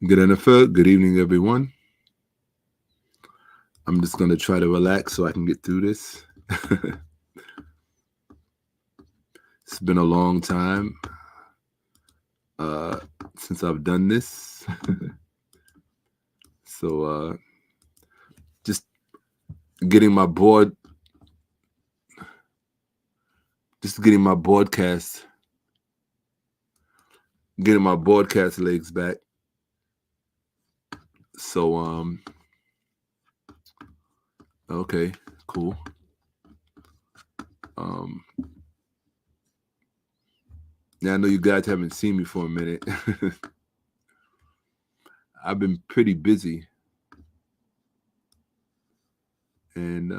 Good NFL. Good evening, everyone. I'm just going to try to relax so I can get through this. It's been a long time since I've done this. So just getting my getting my broadcast legs back. So okay, cool. Now I know you guys haven't seen me for a minute. I've been pretty busy, and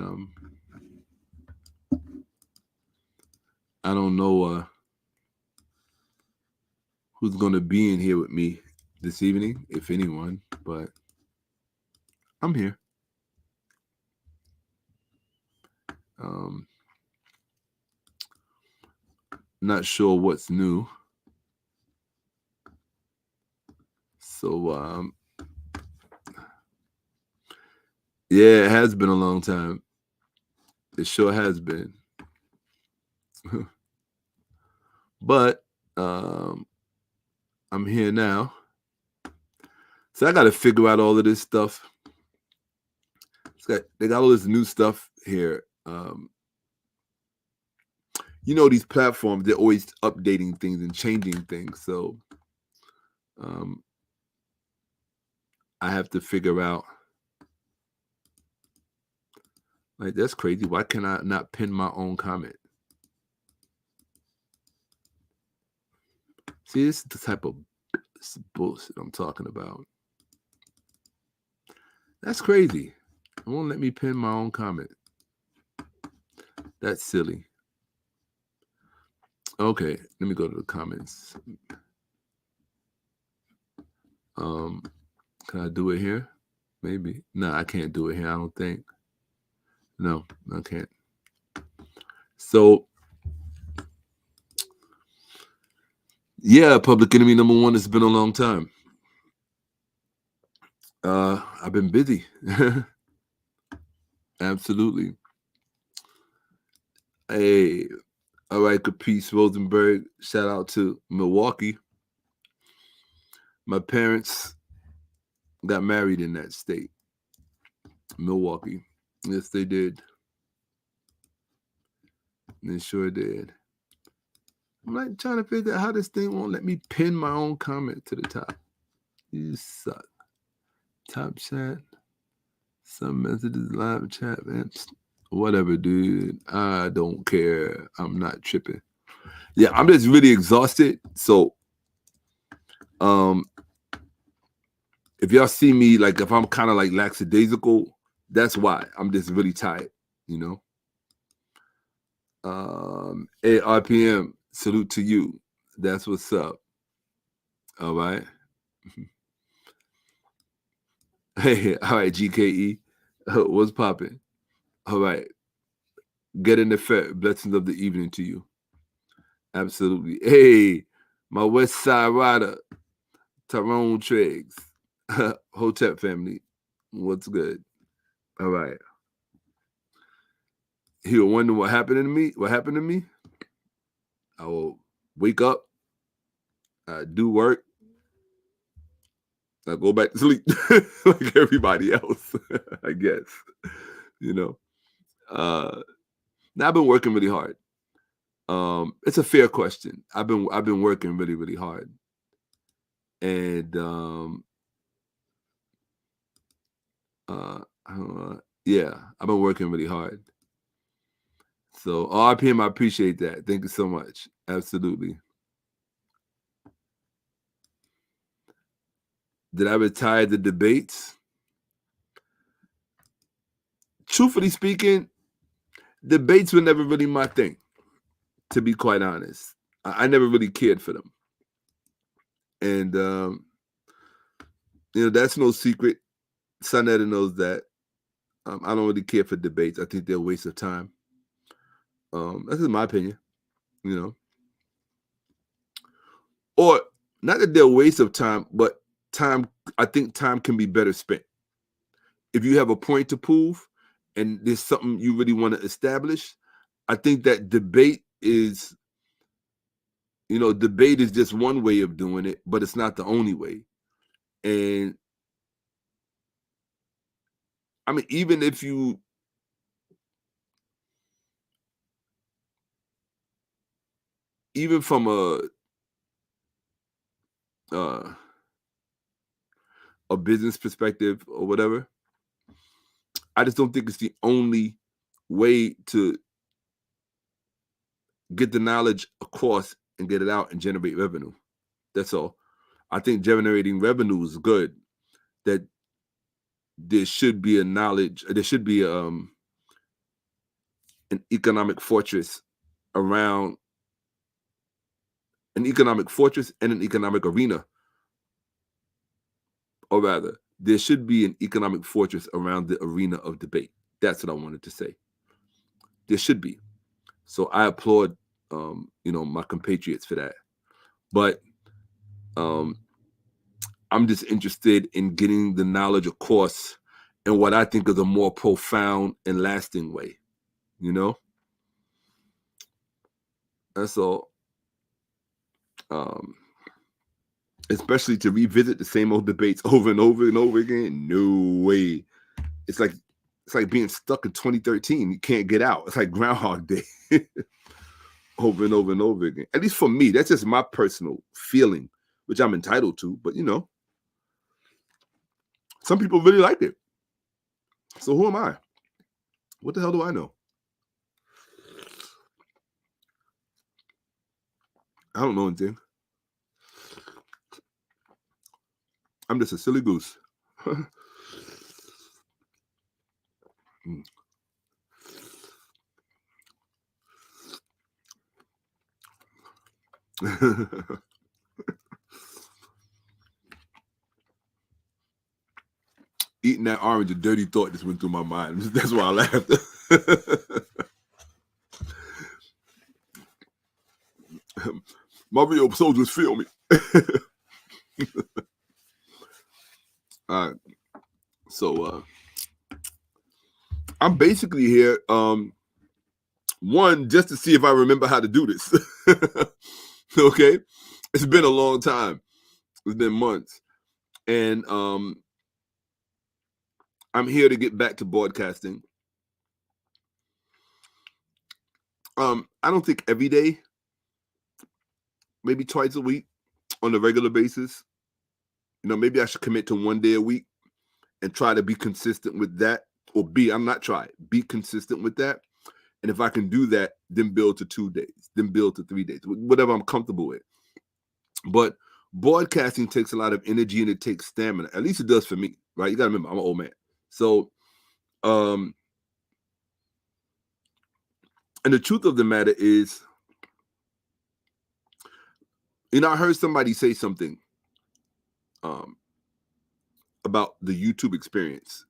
I don't know who's going to be in here with me this evening, if anyone, but I'm here. Not sure what's new. So yeah, it has been a long time. It sure has been. But I'm here now. So I got to figure out all of this stuff. They got all this new stuff here. You know, these platforms, they're always updating things and changing things. So I have to figure out, like, that's crazy. Why can I not pin my own comment? See, this is the type of bullshit I'm talking about. That's crazy. It won't let me pin my own comment. That's silly. Okay, let me go to the comments. Can I do it here? Maybe. No, I can't do it here, I don't think. No, I can't. So, yeah, Public Enemy #1, it's been a long time. I've been busy. Absolutely. Hey, all right, Caprice Rosenberg. Shout out to Milwaukee. My parents got married in that state, Milwaukee. Yes, they did. They sure did. I'm like trying to figure out how this thing won't let me pin my own comment to the top. You suck. Top chat. Some messages, live chat, man. Whatever, dude. I don't care. I'm not tripping. Yeah, I'm just really exhausted. So, if y'all see me, like, if I'm kind of like lackadaisical, that's why. I'm just really tired, you know. Hey, RPM, salute to you. That's what's up. All right. Hey, all right, GKE. What's popping? All right. Get in the fair. Blessings of the evening to you. Absolutely. Hey, my West Side Rider, Tyrone Triggs, Hotep family. What's good? All right. He'll wonder what happened to me. What happened to me? I will wake up, do work, I go back to sleep like everybody else, I guess. You know. Now I've been working really hard. It's a fair question. I've been working really, really hard. And yeah, I've been working really hard. So RPM, I appreciate that. Thank you so much. Absolutely. Did I retire the debates? Truthfully speaking, debates were never really my thing, to be quite honest. I never really cared for them. And you know, that's no secret. Sonetta knows that. I don't really care for debates. I think they're a waste of time. That's just my opinion, you know. Or not that they're a waste of time, but time I think time can be better spent. If you have a point to prove and there's something you really want to establish, I think that debate is just one way of doing it, but it's not the only way. And I mean, even if you even from a business perspective or whatever, I just don't think it's the only way to get the knowledge across and get it out and generate revenue. That's all. I think generating revenue is good. That there should be an economic fortress around an economic fortress and an economic arena. Or rather, there should be an economic fortress around the arena of debate. That's what I wanted to say. There should be. So I applaud my compatriots for that. But I'm just interested in getting the knowledge across in what I think is a more profound and lasting way. That's all. Especially to revisit the same old debates over and over and over again. No way. It's like being stuck in 2013. You can't get out. It's like Groundhog Day. Over and over and over again. At least for me, that's just my personal feeling, which I'm entitled to. But some people really like it. So who am I? What the hell do I know? I don't know anything. I'm just a silly goose. Eating that orange, a dirty thought just went through my mind. That's why I laughed. My real soldiers feel me. All right. So I'm basically here, one, just to see if I remember how to do this. Okay? It's been a long time. It's been months. And I'm here to get back to broadcasting. I don't think every day, maybe twice a week on a regular basis. Maybe I should commit to 1 day a week and try to be consistent with that. Or be consistent with that. And if I can do that, then build to 2 days, then build to 3 days, whatever I'm comfortable with. But broadcasting takes a lot of energy and it takes stamina. At least it does for me, right? You got to remember, I'm an old man. So, and the truth of the matter is, I heard somebody say something about the YouTube experience.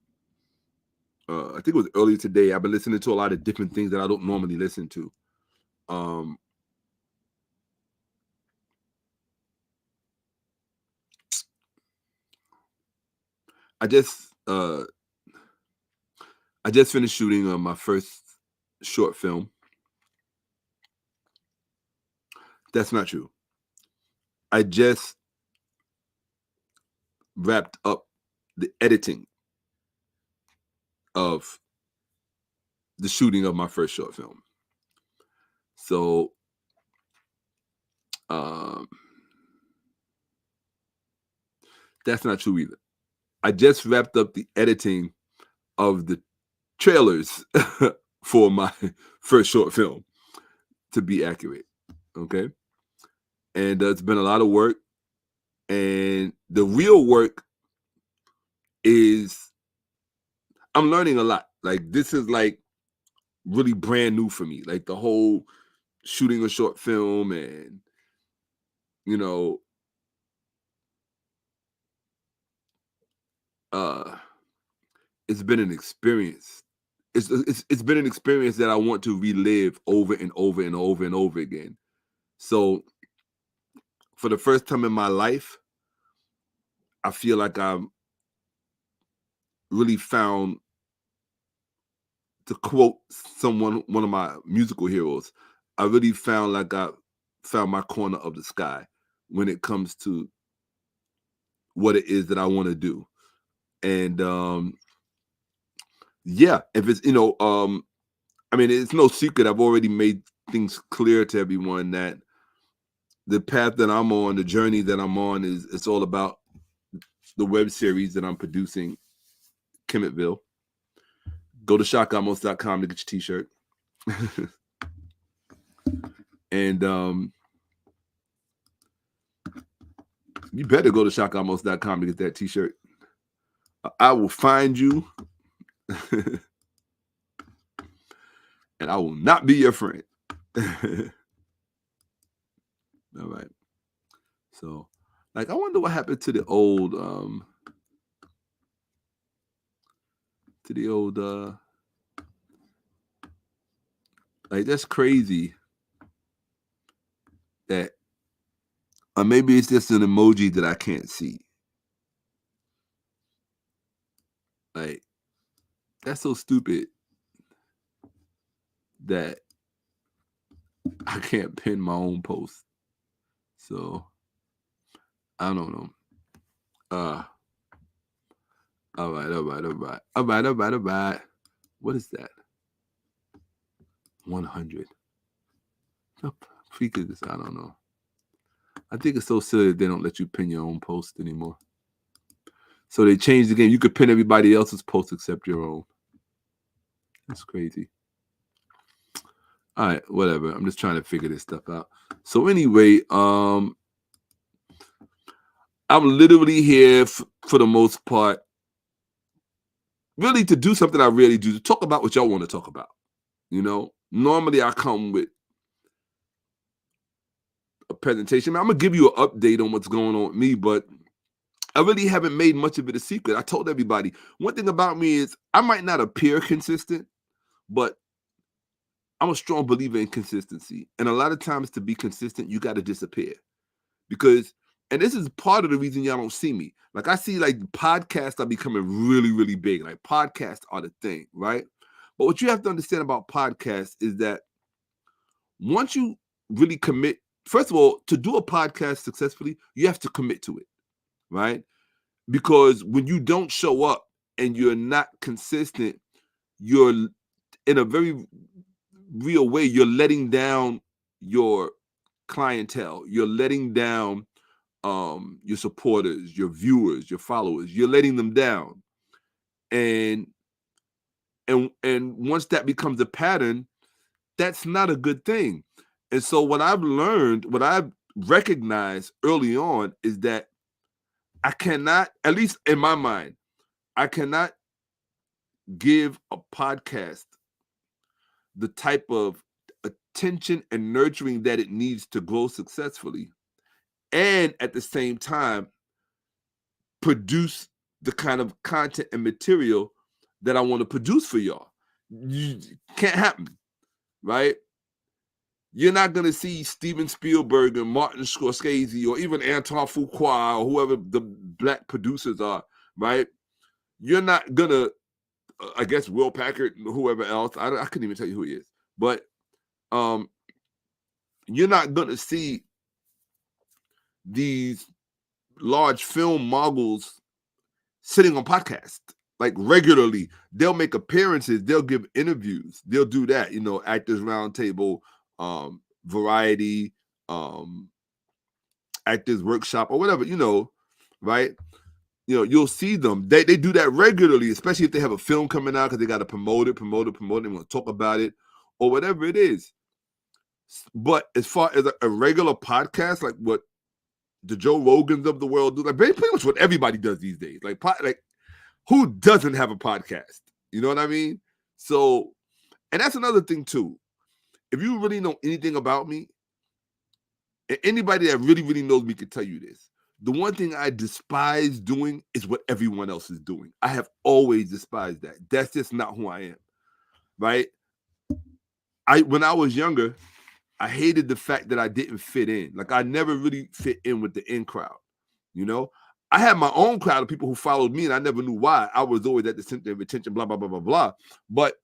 I think it was earlier today. I've been listening to a lot of different things that I don't normally listen to. I just finished shooting my first short film. That's not true. I just wrapped up the editing of the shooting of my first short film. So that's not true either. I just wrapped up the editing of the trailers for my first short film, to be accurate. Okay. And it's been a lot of work. And the real work is I'm learning a lot. Like, this is like really brand new for me. Like, the whole shooting a short film and, it's been an experience. It's been an experience that I want to relive over and over and over and over again. So for the first time in my life, I feel like I'm really found, to quote one of my musical heroes, I really found like I found my corner of the sky when it comes to what it is that I want to do. And yeah, if it's, I mean, it's no secret. I've already made things clear to everyone that the path that I'm on, the journey that I'm on, it's all about the web series that I'm producing, Kemetville. Go to Shakka-Ahmose.com to get your T-shirt. And you better go to Shakka-Ahmose.com to get that T-shirt. I will find you and I will not be your friend. All right. So, like, I wonder what happened to the old like, that's crazy that, or maybe it's just an emoji that I can't see. Like, that's so stupid that I can't pin my own post. So I don't know. All right. What is that? 100. What freak is this? I don't know. I think it's so silly that they don't let you pin your own post anymore. So they changed the game. You could pin everybody else's post except your own. That's crazy. All right, whatever. I'm just trying to figure this stuff out. So anyway, I'm literally here for the most part, really to do something I really do, to talk about what y'all want to talk about. Normally I come with a presentation. I'm going to give you an update on what's going on with me, but I really haven't made much of it a secret. I told everybody, one thing about me is I might not appear consistent, but I'm a strong believer in consistency. And a lot of times to be consistent, you got to disappear. Because, and this is part of the reason y'all don't see me. Like, I see like podcasts are becoming really, really big. Like, podcasts are the thing, right? But what you have to understand about podcasts is that once you really commit, first of all, to do a podcast successfully, you have to commit to it, right? Because when you don't show up and you're not consistent, you're in a very real way, you're letting down your clientele. You're letting down your supporters, your viewers, your followers. You're letting them down. And once that becomes a pattern, that's not a good thing. And so what I've learned, what I've recognized early on is that I cannot, at least in my mind, I cannot give a podcast the type of attention and nurturing that it needs to grow successfully, and at the same time produce the kind of content and material that I want to produce for y'all. Can't happen, right? You're not going to see Steven Spielberg and Martin Scorsese or even Anton Fuqua or whoever the black producers are, right? You're not going to, I guess, Will Packard and whoever else. I couldn't even tell you who he is. But you're not going to see these large film moguls sitting on podcasts like regularly. They'll make appearances. They'll give interviews. They'll do that, Actors Roundtable, Variety, Actors Workshop, or whatever, right? You'll see them. They do that regularly, especially if they have a film coming out because they got to promote it. They want to talk about it or whatever it is. But as far as a regular podcast, like what the Joe Rogans of the world do, like pretty much what everybody does these days. Like who doesn't have a podcast? You know what I mean? So, and that's another thing too. If you really know anything about me, and anybody that really, really knows me can tell you this. The one thing I despise doing is what everyone else is doing. I have always despised that. That's just not who I am, right? When I was younger, I hated the fact that I didn't fit in. Like, I never really fit in with the in crowd, I had my own crowd of people who followed me, and I never knew why. I was always at the center of attention, blah, blah, blah, blah, blah. But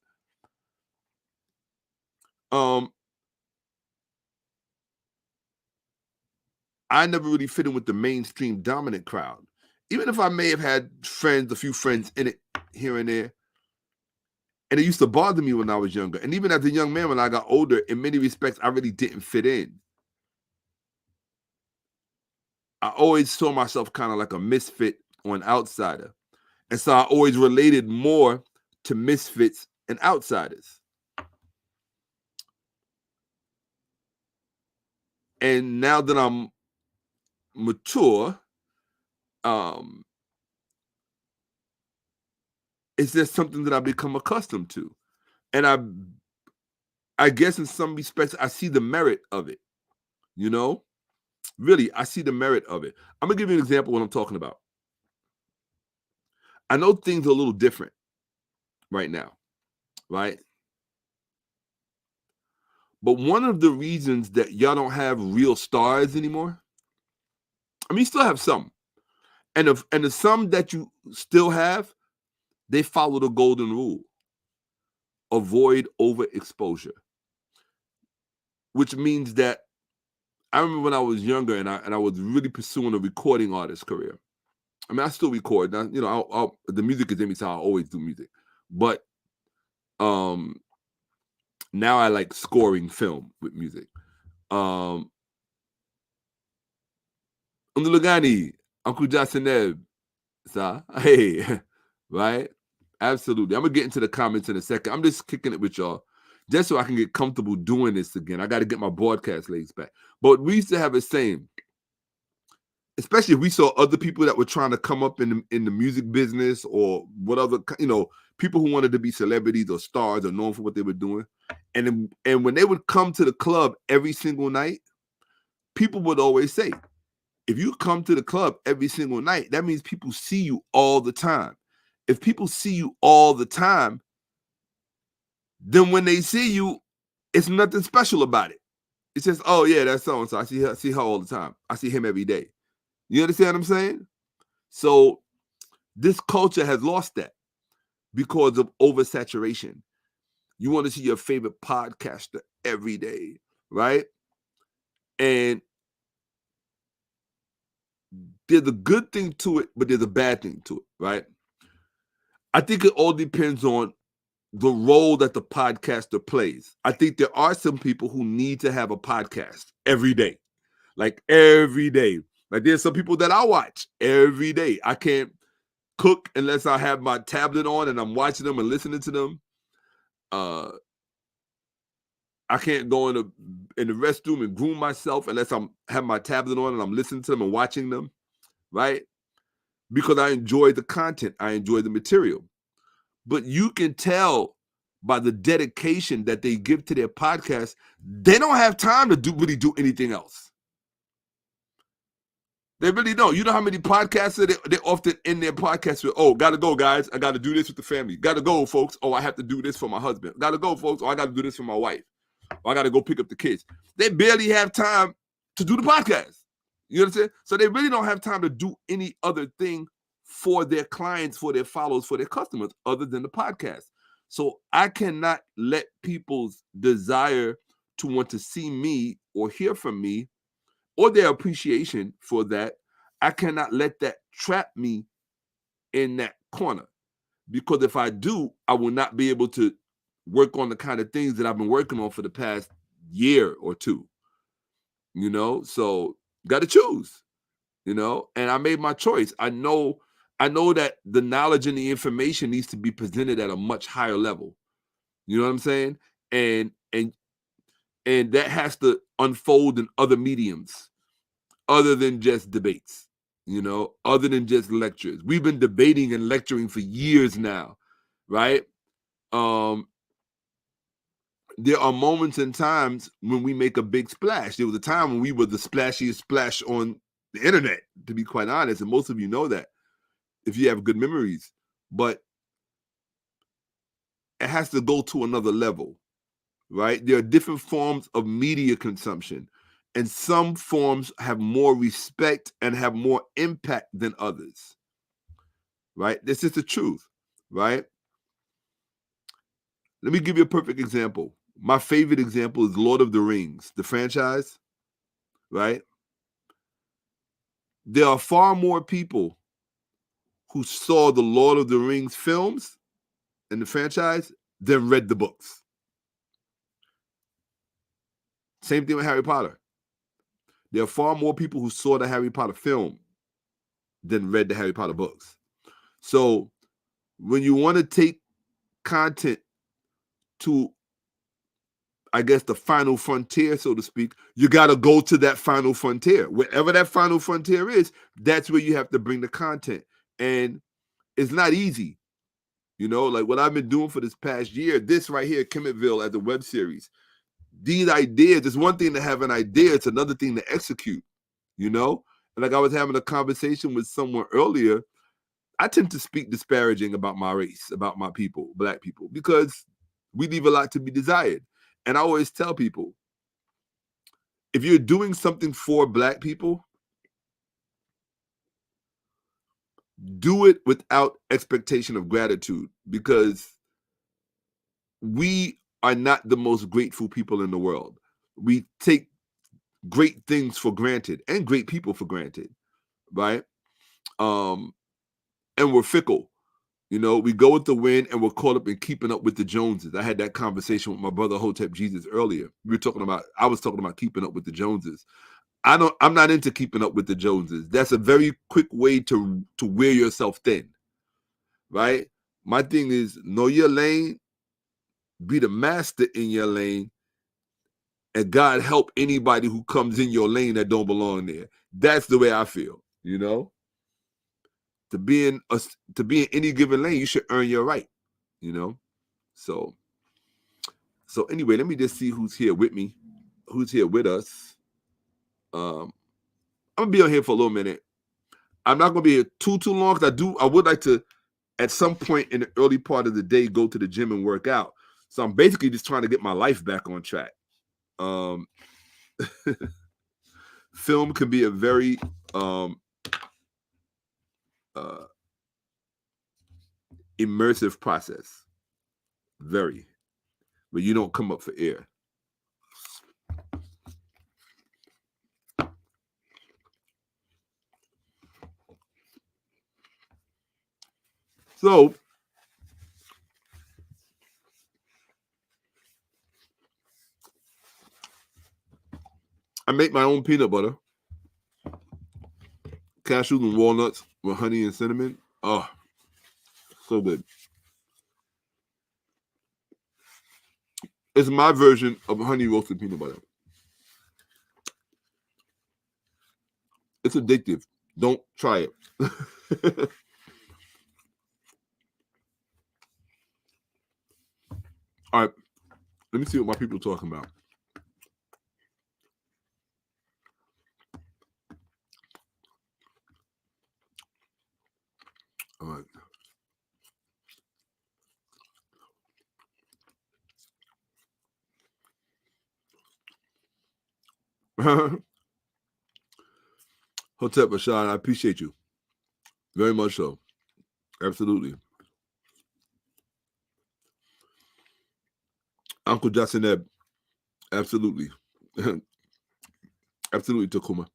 I never really fit in with the mainstream dominant crowd. Even if I may have had a few friends in it here and there. And it used to bother me when I was younger. And even as a young man, when I got older, in many respects, I really didn't fit in. I always saw myself kind of like a misfit or an outsider. And so I always related more to misfits and outsiders. And now that I'm mature, it's just something that I've become accustomed to. And I guess in some respects, I see the merit of it, you know? Really, I see the merit of it. I'm going to give you an example of what I'm talking about. I know things are a little different right now, right? But one of the reasons that y'all don't have real stars anymore, I mean, you still have some. And the some that you still have, they follow the golden rule. Avoid overexposure. Which means that I remember when I was younger and I was really pursuing a recording artist career. I mean, I still record. Now, you know, the music is in me, so I always do music. But now I like scoring film with music. Undulagani, Uncle Jasineb, hey, right? Absolutely. I'm gonna get into the comments in a second. I'm just kicking it with y'all, just so I can get comfortable doing this again. I got to get my broadcast legs back. But we used to have a saying, especially if we saw other people that were trying to come up in the music business or what other, you know, people who wanted to be celebrities or stars or known for what they were doing. And when they would come to the club every single night, people would always say, if you come to the club every single night, that means people see you all the time. If people see you all the time, then when they see you, it's nothing special about it. It's just, oh yeah, that's so-and-so. I see her all the time. I see him every day. You understand what I'm saying? So this culture has lost that because of oversaturation. You want to see your favorite podcaster every day, right? And there's a good thing to it, but there's a bad thing to it, right? I think it all depends on the role that the podcaster plays. I think there are some people who need to have a podcast every day, like every day. Like there's some people that I watch every day. I can't cook unless I have my tablet on and I'm watching them and listening to them. I can't go in the restroom and groom myself unless have my tablet on and I'm listening to them and watching them, right? Because I enjoy the content, I enjoy the material. But you can tell by the dedication that they give to their podcast, they don't have time to really do anything else. They really don't. You know how many podcasters they're often in their podcast with, oh, gotta go, guys. I gotta do this with the family. Gotta go, folks. Oh, I have to do this for my husband. Gotta go, folks. Oh, I gotta do this for my wife. Oh, I gotta go pick up the kids. They barely have time to do the podcast. You understand? So they really don't have time to do any other thing for their clients, for their followers, for their customers, other than the podcast. So I cannot let people's desire to want to see me or hear from me or their appreciation for that, I cannot let that trap me in that corner. Because if I do, I will not be able to work on the kind of things that I've been working on for the past year or two. You know, so got to choose, you know, and I made my choice. I know that the knowledge and the information needs to be presented at a much higher level. You know what I'm saying? And that has to unfold in other mediums other than just debates, you know, other than just lectures. We've been debating and lecturing for years now, right? There are moments and times when we make a big splash. There was a time when we were the splashiest splash on the internet, to be quite honest, and most of you know that if you have good memories. But it has to go to another level, right? There are different forms of media consumption. and some forms have more respect and have more impact than others. Right? This is the truth, right? Let me give you a perfect example. My favorite example is Lord of the Rings, the franchise, right? There are far more people who saw the Lord of the Rings films and the franchise than read the books. Same thing with Harry Potter. There are far more people who saw the Harry Potter film than read the Harry Potter books. So when you want to take content to, I guess, the final frontier, so to speak, you got to go to that final frontier. Wherever that final frontier is, that's where you have to bring the content. And it's not easy. You know, like what I've been doing for this past year, this right here, Kemetville, as a web series. These ideas, it's one thing to have an idea, it's another thing to execute, you know? And like I was having a conversation with someone earlier, I tend to speak disparaging about my race, about my people, Black people, because we leave a lot to be desired. And I always tell people, if you're doing something for Black people, do it without expectation of gratitude, because we are not the most grateful people in the world. We take great things for granted and great people for granted, right? And we're fickle. You know, we go with the wind and we're caught up in keeping up with the Joneses. I had that conversation with my brother Hotep Jesus earlier. I was talking about keeping up with the Joneses. I'm not into keeping up with the Joneses. That's a very quick way to wear yourself thin, right? My thing is, know your lane, be the master in your lane, and God help anybody who comes in your lane that don't belong there. That's the way I feel, you know? To be in any given lane, you should earn your right, you know? So anyway, let me just see who's here with me, who's here with us. I'm gonna be on here for a little minute. I'm not gonna be here too long, because I would like to, at some point in the early part of the day, go to the gym and work out. So I'm basically just trying to get my life back on track. Film can be a very immersive process, very, but you don't come up for air. So I make my own peanut butter, cashews and walnuts with honey and cinnamon. Oh, so good. It's my version of honey roasted peanut butter. It's addictive. Don't try it. All right, let me see what my people are talking about. All right. Hotep Rashad, I appreciate you very much. So, absolutely. Uncle Jasineb, absolutely. Absolutely, Takuma.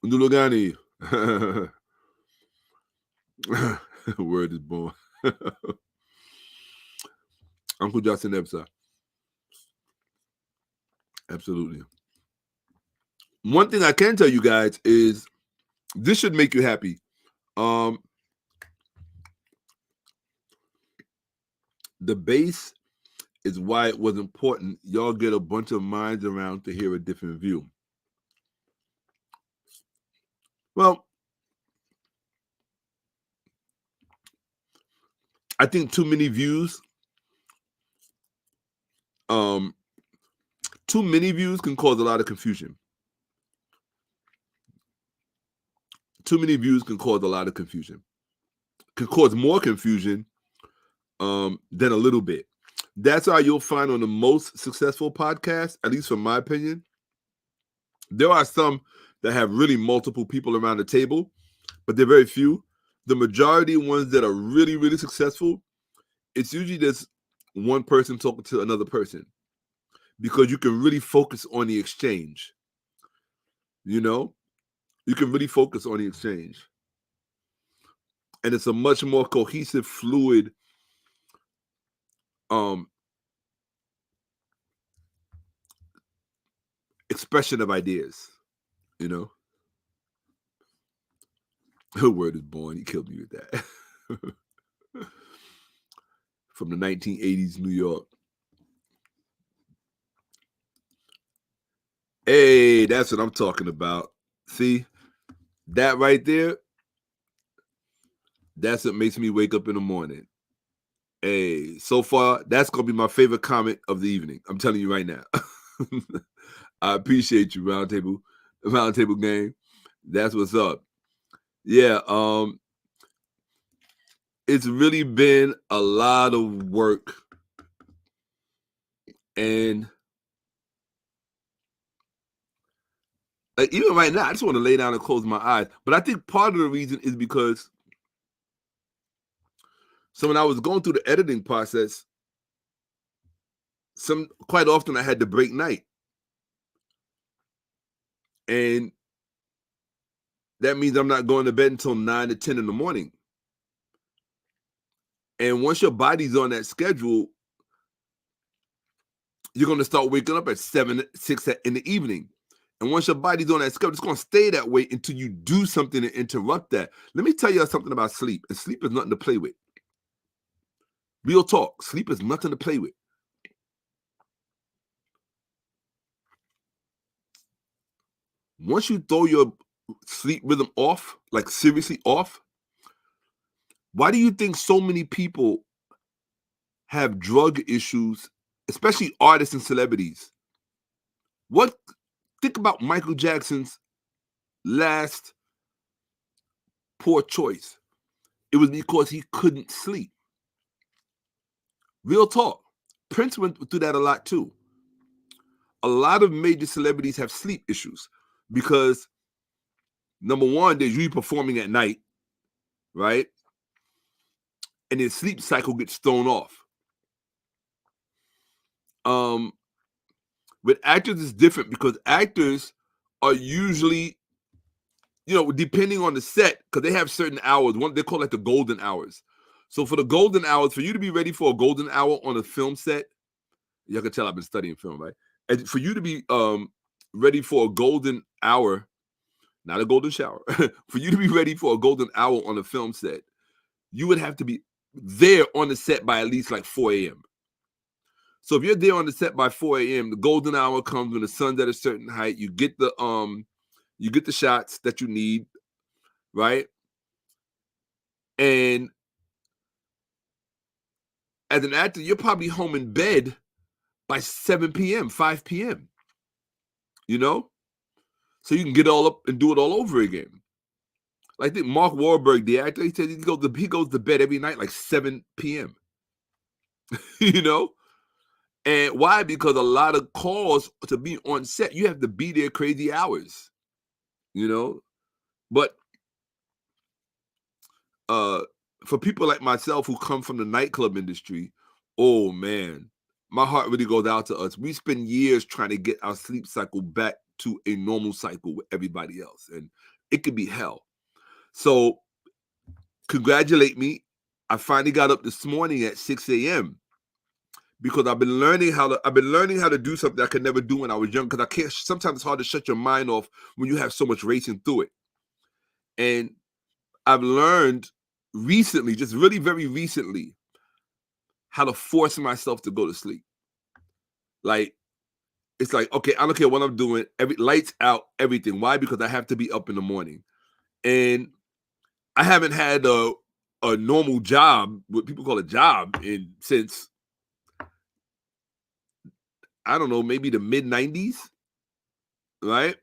Ndulugani. Word is born. Uncle Jasineb, sir. Absolutely. One thing I can tell you guys is this should make you happy. The base is why it was important. Y'all get a bunch of minds around to hear a different view. Well, I think too many views can cause a lot of confusion. Too many views can cause a lot of confusion. Can cause more confusion than a little bit. That's how you'll find on the most successful podcasts, at least from my opinion. There are some that have really multiple people around the table, but they're very few. The majority ones that are really, really successful, it's usually just one person talking to another person, because you can really focus on the exchange. You know, you can really focus on the exchange. And it's a much more cohesive, fluid expression of ideas, you know. Her word is born. He killed me with that. From the 1980s New York. Hey, that's what I'm talking about. See, that right there, that's what makes me wake up in the morning. Hey, so far, that's going to be my favorite comment of the evening. I'm telling you right now. I appreciate you, Roundtable Gang. That's what's up. Yeah, it's really been a lot of work. And like, even right now, I just want to lay down and close my eyes. But I think part of the reason is because, so when I was going through the editing process, quite often I had to break night. And that means I'm not going to bed until 9 to 10 in the morning. And once your body's on that schedule, you're going to start waking up at 7, 6 in the evening. And once your body's on that schedule, it's going to stay that way until you do something to interrupt that. Let me tell you something about sleep. And sleep is nothing to play with. Real talk. Sleep is nothing to play with. Once you throw your sleep rhythm off, like seriously off, why do you think so many people have drug issues, especially artists and celebrities? Think about Michael Jackson's last poor choice. It was because he couldn't sleep. Real talk. Prince went through that a lot too. A lot of major celebrities have sleep issues because, number one, they're usually performing at night, right? And their sleep cycle gets thrown off. With actors, it's different because actors are usually, depending on the set, because they have certain hours. They call it the golden hours. So for the golden hours, for you to be ready for a golden hour on a film set, you can tell I've been studying film, right? And for you to be ready for a golden hour, not a golden shower, for you to be ready for a golden hour on a film set, you would have to be there on the set by at least like 4 a.m. So if you're there on the set by 4 a.m., the golden hour comes when the sun's at a certain height. You get the shots that you need, right? And as an actor, you're probably home in bed by 7 p.m., 5 p.m., So you can get all up and do it all over again. Like, I think Mark Wahlberg, the actor, he said he goes to bed every night like 7 p.m., And why? Because a lot of calls to be on set, you have to be there crazy hours, But for people like myself who come from the nightclub industry, oh man, my heart really goes out to us. We spend years trying to get our sleep cycle back to a normal cycle with everybody else, and it could be hell. So congratulate me. I finally got up this morning at 6 a.m. because I've been learning how to do something I could never do when I was young, because I can't. Sometimes it's hard to shut your mind off when you have so much racing through it. And I've learned recently, just really very recently, how to force myself to go to sleep. Like, it's like, okay, I don't care what I'm doing. Lights out, everything. Why? Because I have to be up in the morning. And I haven't had a normal job, what people call a job, since, I don't know, maybe the mid-90s, right?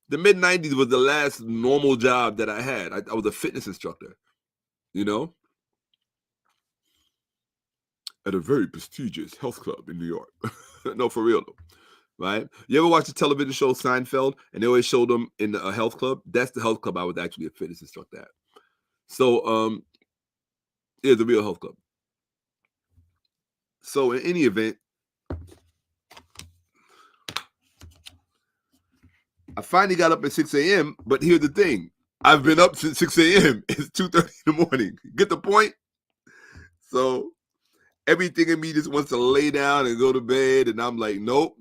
The mid-90s was the last normal job that I had. I was a fitness instructor, at a very prestigious health club in New York. No, for real though. Right? You ever watch the television show Seinfeld and they always show them in a health club? That's the health club I was actually a fitness instructor at. So, yeah, the real health club. So, in any event, I finally got up at 6 a.m., but here's the thing. I've been up since 6 a.m. It's 2:30 in the morning. Get the point? So, everything in me just wants to lay down and go to bed, and I'm like, nope.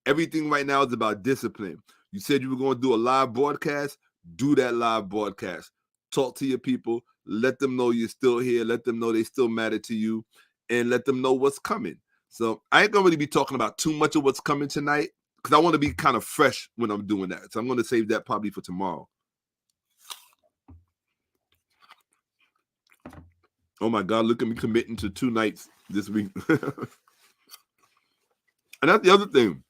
Everything right now is about discipline. You said you were going to do a live broadcast. Do that live broadcast. Talk to your people. Let them know you're still here. Let them know they still matter to you. And let them know what's coming. So I ain't going to really be talking about too much of what's coming tonight because I want to be kind of fresh when I'm doing that. So I'm going to save that probably for tomorrow. Oh, my God. Look at me committing to 2 nights this week. And that's the other thing.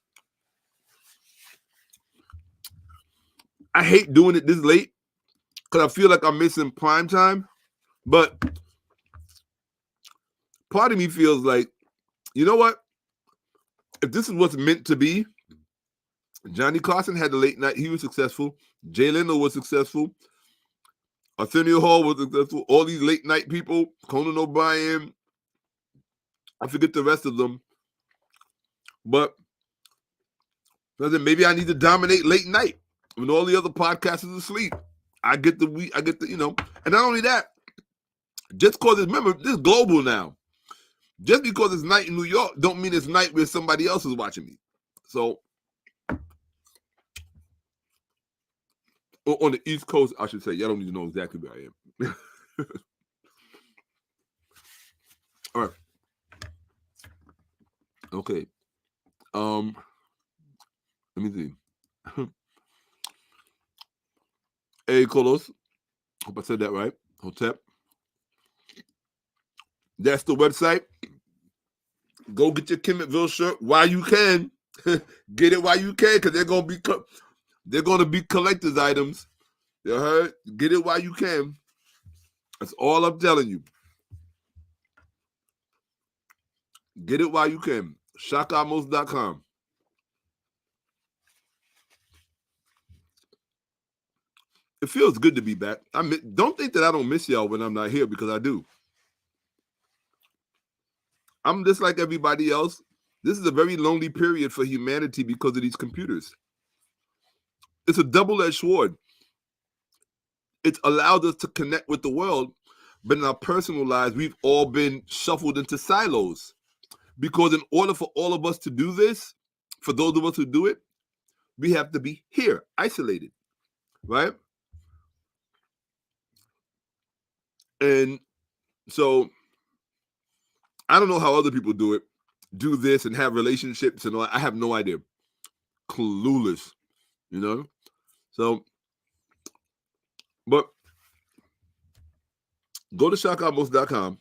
I hate doing it this late because I feel like I'm missing prime time. But part of me feels like, you know what? If this is what's meant to be, Johnny Carson had the late night. He was successful. Jay Leno was successful. Arsenio Hall was successful. All these late night people, Conan O'Brien, I forget the rest of them. But maybe I need to dominate late night when all the other podcasters are asleep. I get the, you know, and not only that, just because it's, remember, this is global now. Just because it's night in New York don't mean it's night where somebody else is watching me. So, on the East Coast, I should say, y'all don't need to know exactly where I am. All right. Okay. Let me see. Hey, Colos. Hope I said that right. Hotep. That's the website. Go get your Kimmettville shirt while you can. Get it while you can, because they're gonna be collector's items. You heard? Get it while you can. That's all I'm telling you. Get it while you can. Shakka-Ahmose.com. It feels good to be back. Don't think that I don't miss y'all when I'm not here, because I do. I'm just like everybody else. This is a very lonely period for humanity because of these computers. It's a double-edged sword. It's allowed us to connect with the world, but in our personal lives, we've all been shuffled into silos. Because in order for all of us to do this, for those of us who do it, we have to be here, isolated, right? And so I don't know how other people do this and have relationships and all. I have no idea. Clueless, you know? So, but go to Shakka-Ahmose.com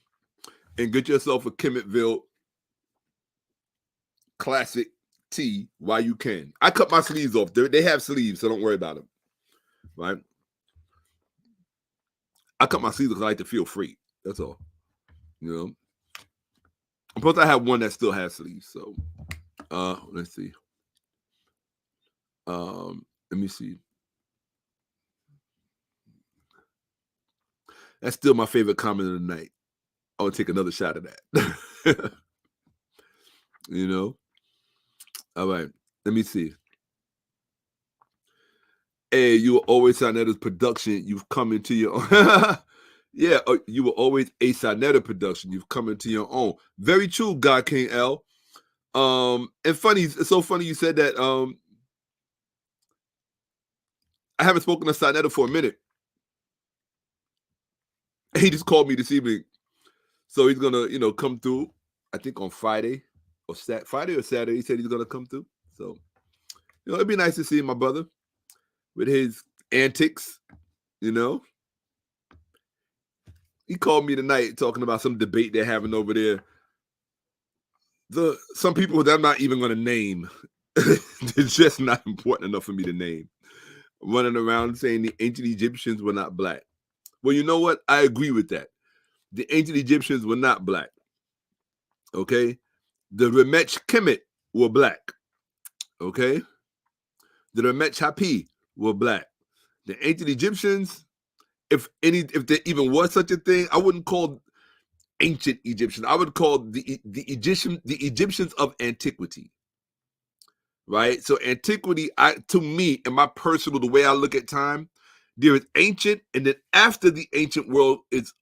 and get yourself a Kimmettville classic tee while you can. I cut my sleeves off. They have sleeves, so don't worry about them, right? I cut my sleeves because I like to feel free. That's all, you know? Plus, I have one that still has sleeves. So, let's see. Let me see. That's still my favorite comment of the night. I'll take another shot of that. You know? All right. Let me see. Hey, you were always Sarnetta's production. You've come into your own. Yeah, you were always a Sarnetta production. You've come into your own. Very true, God King L. And funny, it's so funny you said that. I haven't spoken to Sarnetta for a minute. He just called me this evening. So he's gonna, come through, I think on Friday or Saturday. He said he's gonna come through. So, it'd be nice to see my brother with his antics, He called me tonight talking about some debate they're having over there. Some people that I'm not even gonna name. It's just not important enough for me to name. Running around saying the ancient Egyptians were not black. Well, you know what? I agree with that. The ancient Egyptians were not black. Okay, the Remech Kemet were black. Okay, the Remech Hapi were black. The ancient Egyptians, if there even was such a thing, I wouldn't call ancient Egyptians. I would call the Egyptians of antiquity. Right? So antiquity, to me, in my personal, the way I look at time, there is ancient, and then after the ancient world is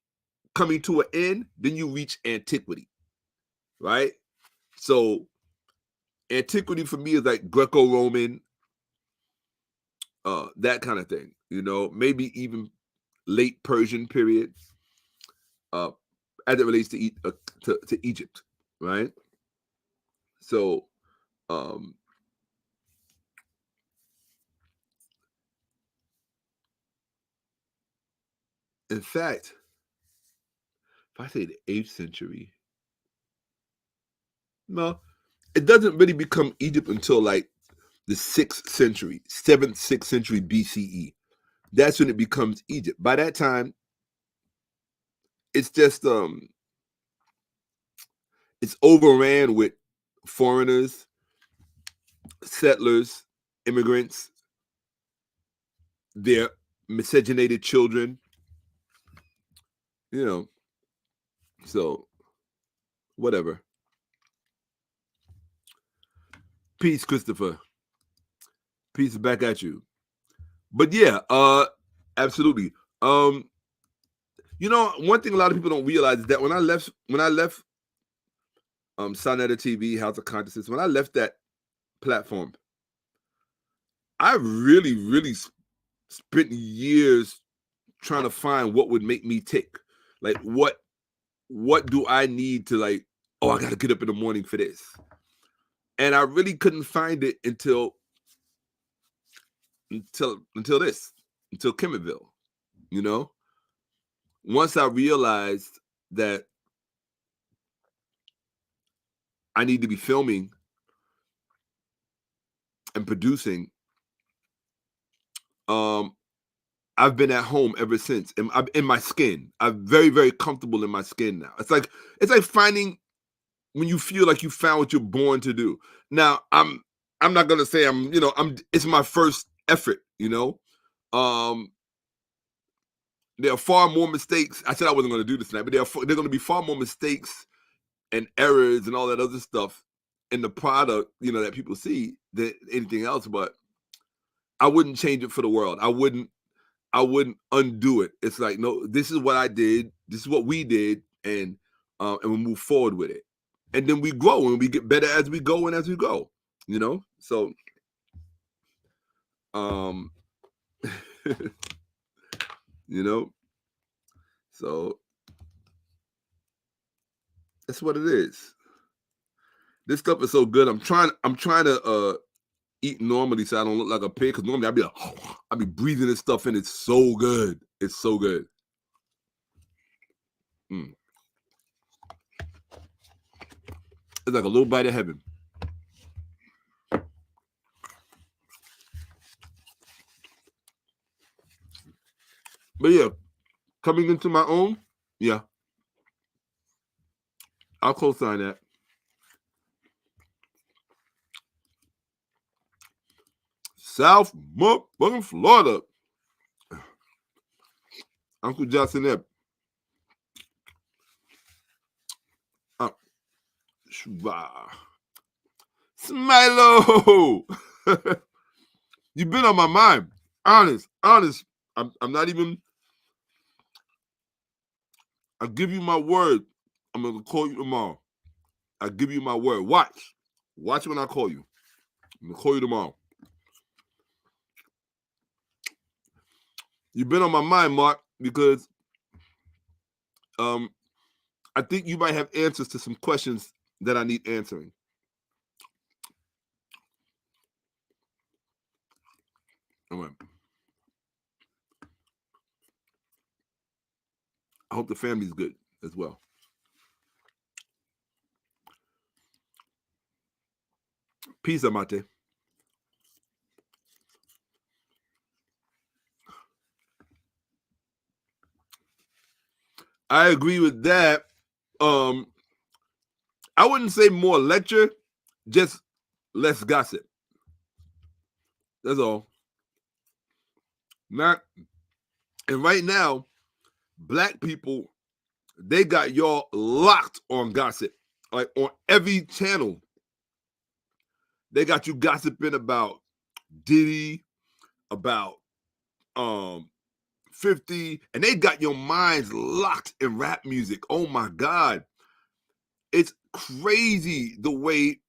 coming to an end, then you reach antiquity. Right? So antiquity for me is like Greco-Roman, that kind of thing. Maybe even late Persian period, as it relates to Egypt, right? So, in fact, if I say the 8th century, no, it doesn't really become Egypt until like the 6th century, 7th, 6th century BCE. That's when it becomes Egypt. By that time, it's just it's overran with foreigners, settlers, immigrants, their miscegenated children, so whatever. Peace, Christopher. Peace back at you. But yeah, absolutely. One thing a lot of people don't realize is that when I left Sonetta TV, House of Consciousness, when I left that platform, I really, really spent years trying to find what would make me tick. Like what do I need to I gotta get up in the morning for this. And I really couldn't find it until Kemetville. Once I realized that I need to be filming and producing, I've been at home ever since. I'm in my skin. I'm very, very comfortable in my skin now. It's like finding when you feel like you found what you're born to do. Now, I'm not gonna say it's my first effort, there are far more mistakes. I said I wasn't gonna do this tonight, but there are gonna be far more mistakes and errors and all that other stuff in the product, that people see than anything else. But I wouldn't change it for the world. I wouldn't undo it. It's like, no, this is what I did. This is what we did, and we move forward with it. And then we grow and we get better as we go and as we go. So so that's what it is. This stuff is so good. I'm trying to eat normally so I don't look like a pig, because normally I'd be breathing this stuff in. It's so good. It's so good. It's like a little bite of heaven. But yeah, coming into my own, yeah, I'll co-sign that. South motherfucking Florida. Uncle Johnson there. Smilo. You've been on my mind. Honest. I'm not even. I give you my word. I'm gonna call you tomorrow. I give you my word. Watch when I call you. I'm gonna call you tomorrow. You've been on my mind, Mark, because I think you might have answers to some questions that I need answering. All right. I hope the family's good as well. Peace, Amate. I agree with that. I I wouldn't say more lecture, just less gossip. That's all. Not, and right now, black people, they got y'all locked on gossip. Like on every channel, they got you gossiping about Diddy, about 50, and they got your minds locked in rap music. Oh my God. It's crazy the way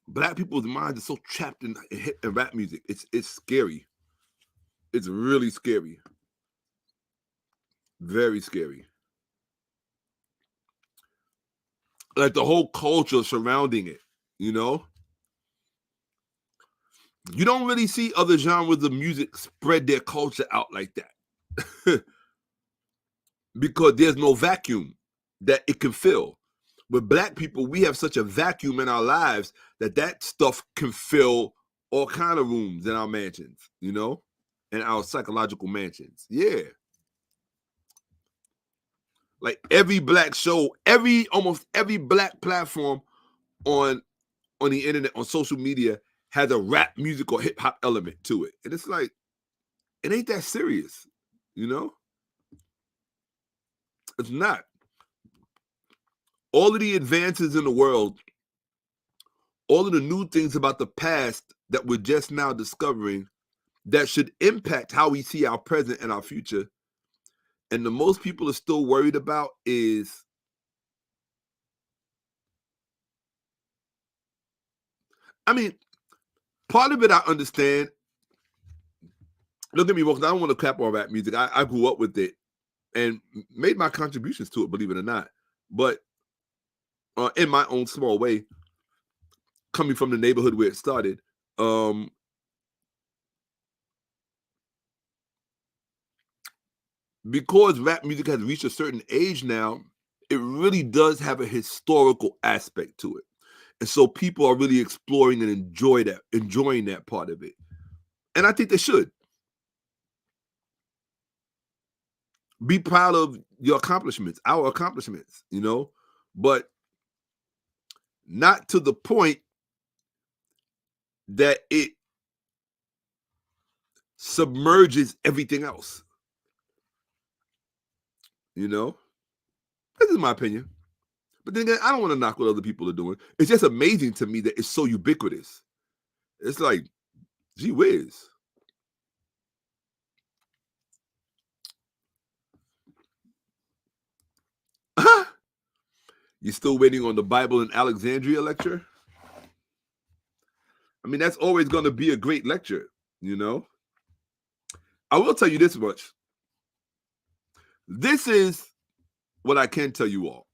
black people's minds are so trapped in rap music. It's scary. It's really scary. Very scary. Like the whole culture surrounding it, you know? You don't really see other genres of music spread their culture out like that. Because there's no vacuum that it can fill. With black people, we have such a vacuum in our lives that stuff can fill all kind of rooms in our mansions, you know, in our psychological mansions. Yeah. Like every black show, almost every black platform on the internet, on social media, has a rap music or hip hop element to it. And it's like, it ain't that serious, you know? It's not. All of the advances in the world, all of the new things about the past that we're just now discovering that should impact how we see our present and our future. And the most people are still worried about is part of it I understand. Don't get me wrong, I don't want to clap on rap music. I grew up with it and made my contributions to it, believe it or not. But in my own small way, coming from the neighborhood where it started, because rap music has reached a certain age now, it really does have a historical aspect to it. And so people are really exploring and enjoying that part of it. And I think they should. Be proud of your accomplishments, our accomplishments, you know, but not to the point that it submerges everything else. You know, this is my opinion. But then again, I don't want to knock what other people are doing. It's just amazing to me that it's so ubiquitous. It's like, gee whiz. You still waiting on the Bible in Alexandria lecture? I mean, that's always going to be a great lecture, you know? I will tell you this much. This is what I can tell you all.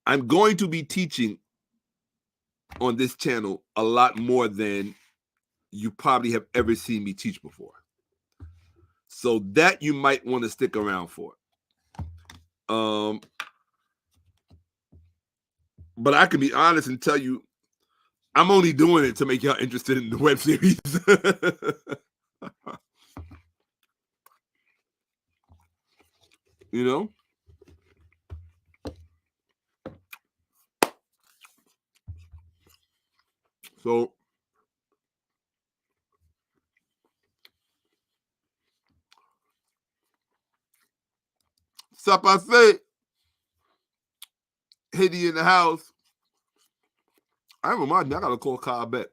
I'm going to be teaching on this channel a lot more than you probably have ever seen me teach before. So that you might want to stick around for. But I can be honest and tell you, I'm only doing it to make y'all interested in the web series. You know? So ça passe. Haiti in the house. I remind me, I gotta call Kyle back.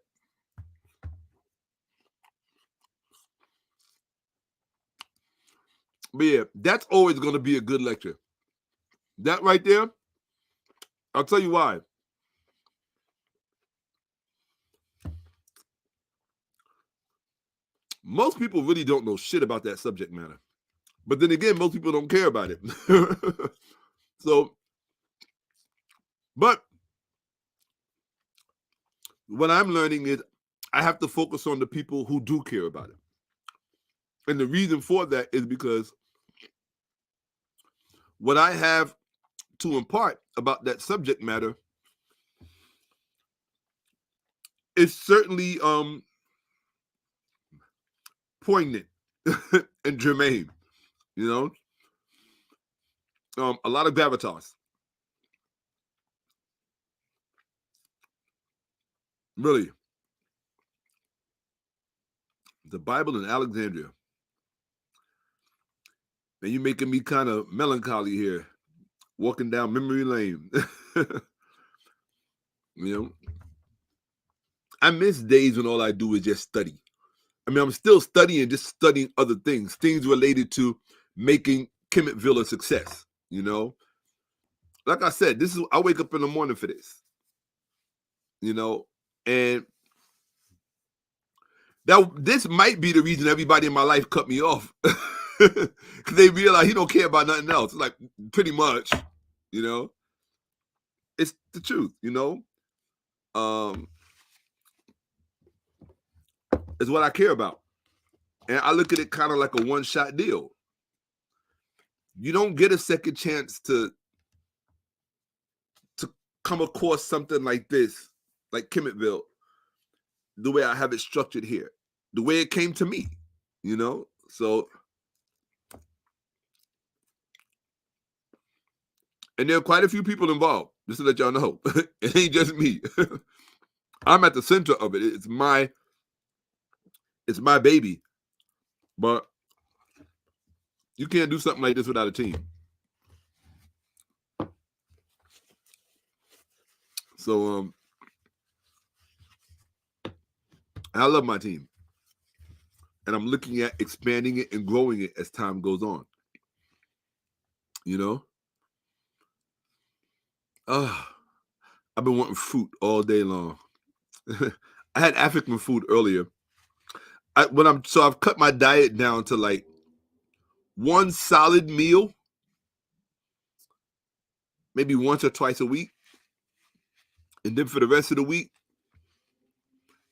But yeah, that's always gonna be a good lecture. That right there, I'll tell you why. Most people really don't know shit about that subject matter. But then again, most people don't care about it. So, but what I'm learning is I have to focus on the people who do care about it. And the reason for that is because what I have to impart about that subject matter is certainly poignant and germane, you know? A lot of gravitas. Really. The Bible in Alexandria. And you're making me kind of melancholy here, walking down memory lane. You know, I miss days when all I do is just study. I mean, I'm still studying, just studying other things related to making Kemetville a success. You know, like I said, I wake up in the morning for this. You know, and this might be the reason everybody in my life cut me off, because they realize he don't care about nothing else. Like, pretty much, you know, it's the truth. You know, it's what I care about, and I look at it kind of like a one-shot deal. You don't get a second chance to come across something like this, like Kemetville, the way I have it structured here, the way it came to me, you know? So, and there are quite a few people involved, just to let y'all know. It ain't just me. I'm at the center of it. It's my baby. But you can't do something like this without a team. So, I love my team. And I'm looking at expanding it and growing it as time goes on. You know? I've been wanting fruit all day long. I had African food earlier. I've cut my diet down to like one solid meal, maybe once or twice a week. And then for the rest of the week,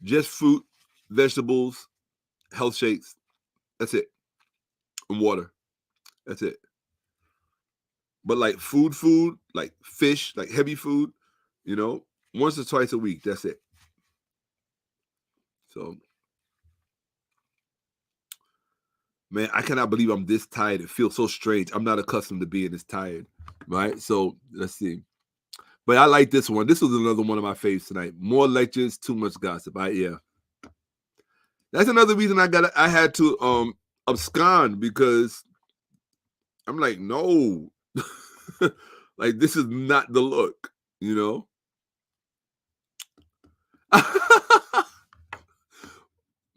just fruit, vegetables, health shakes. That's it. And water. That's it. But like food, like fish, like heavy food, you know, once or twice a week. That's it. So, man, I cannot believe I'm this tired. It feels so strange. I'm not accustomed to being this tired, right? So let's see. But I like this one. This was another one of my faves tonight. More lectures, too much gossip. Yeah. That's another reason I had to abscond, because I'm like, no. Like, this is not the look, you know?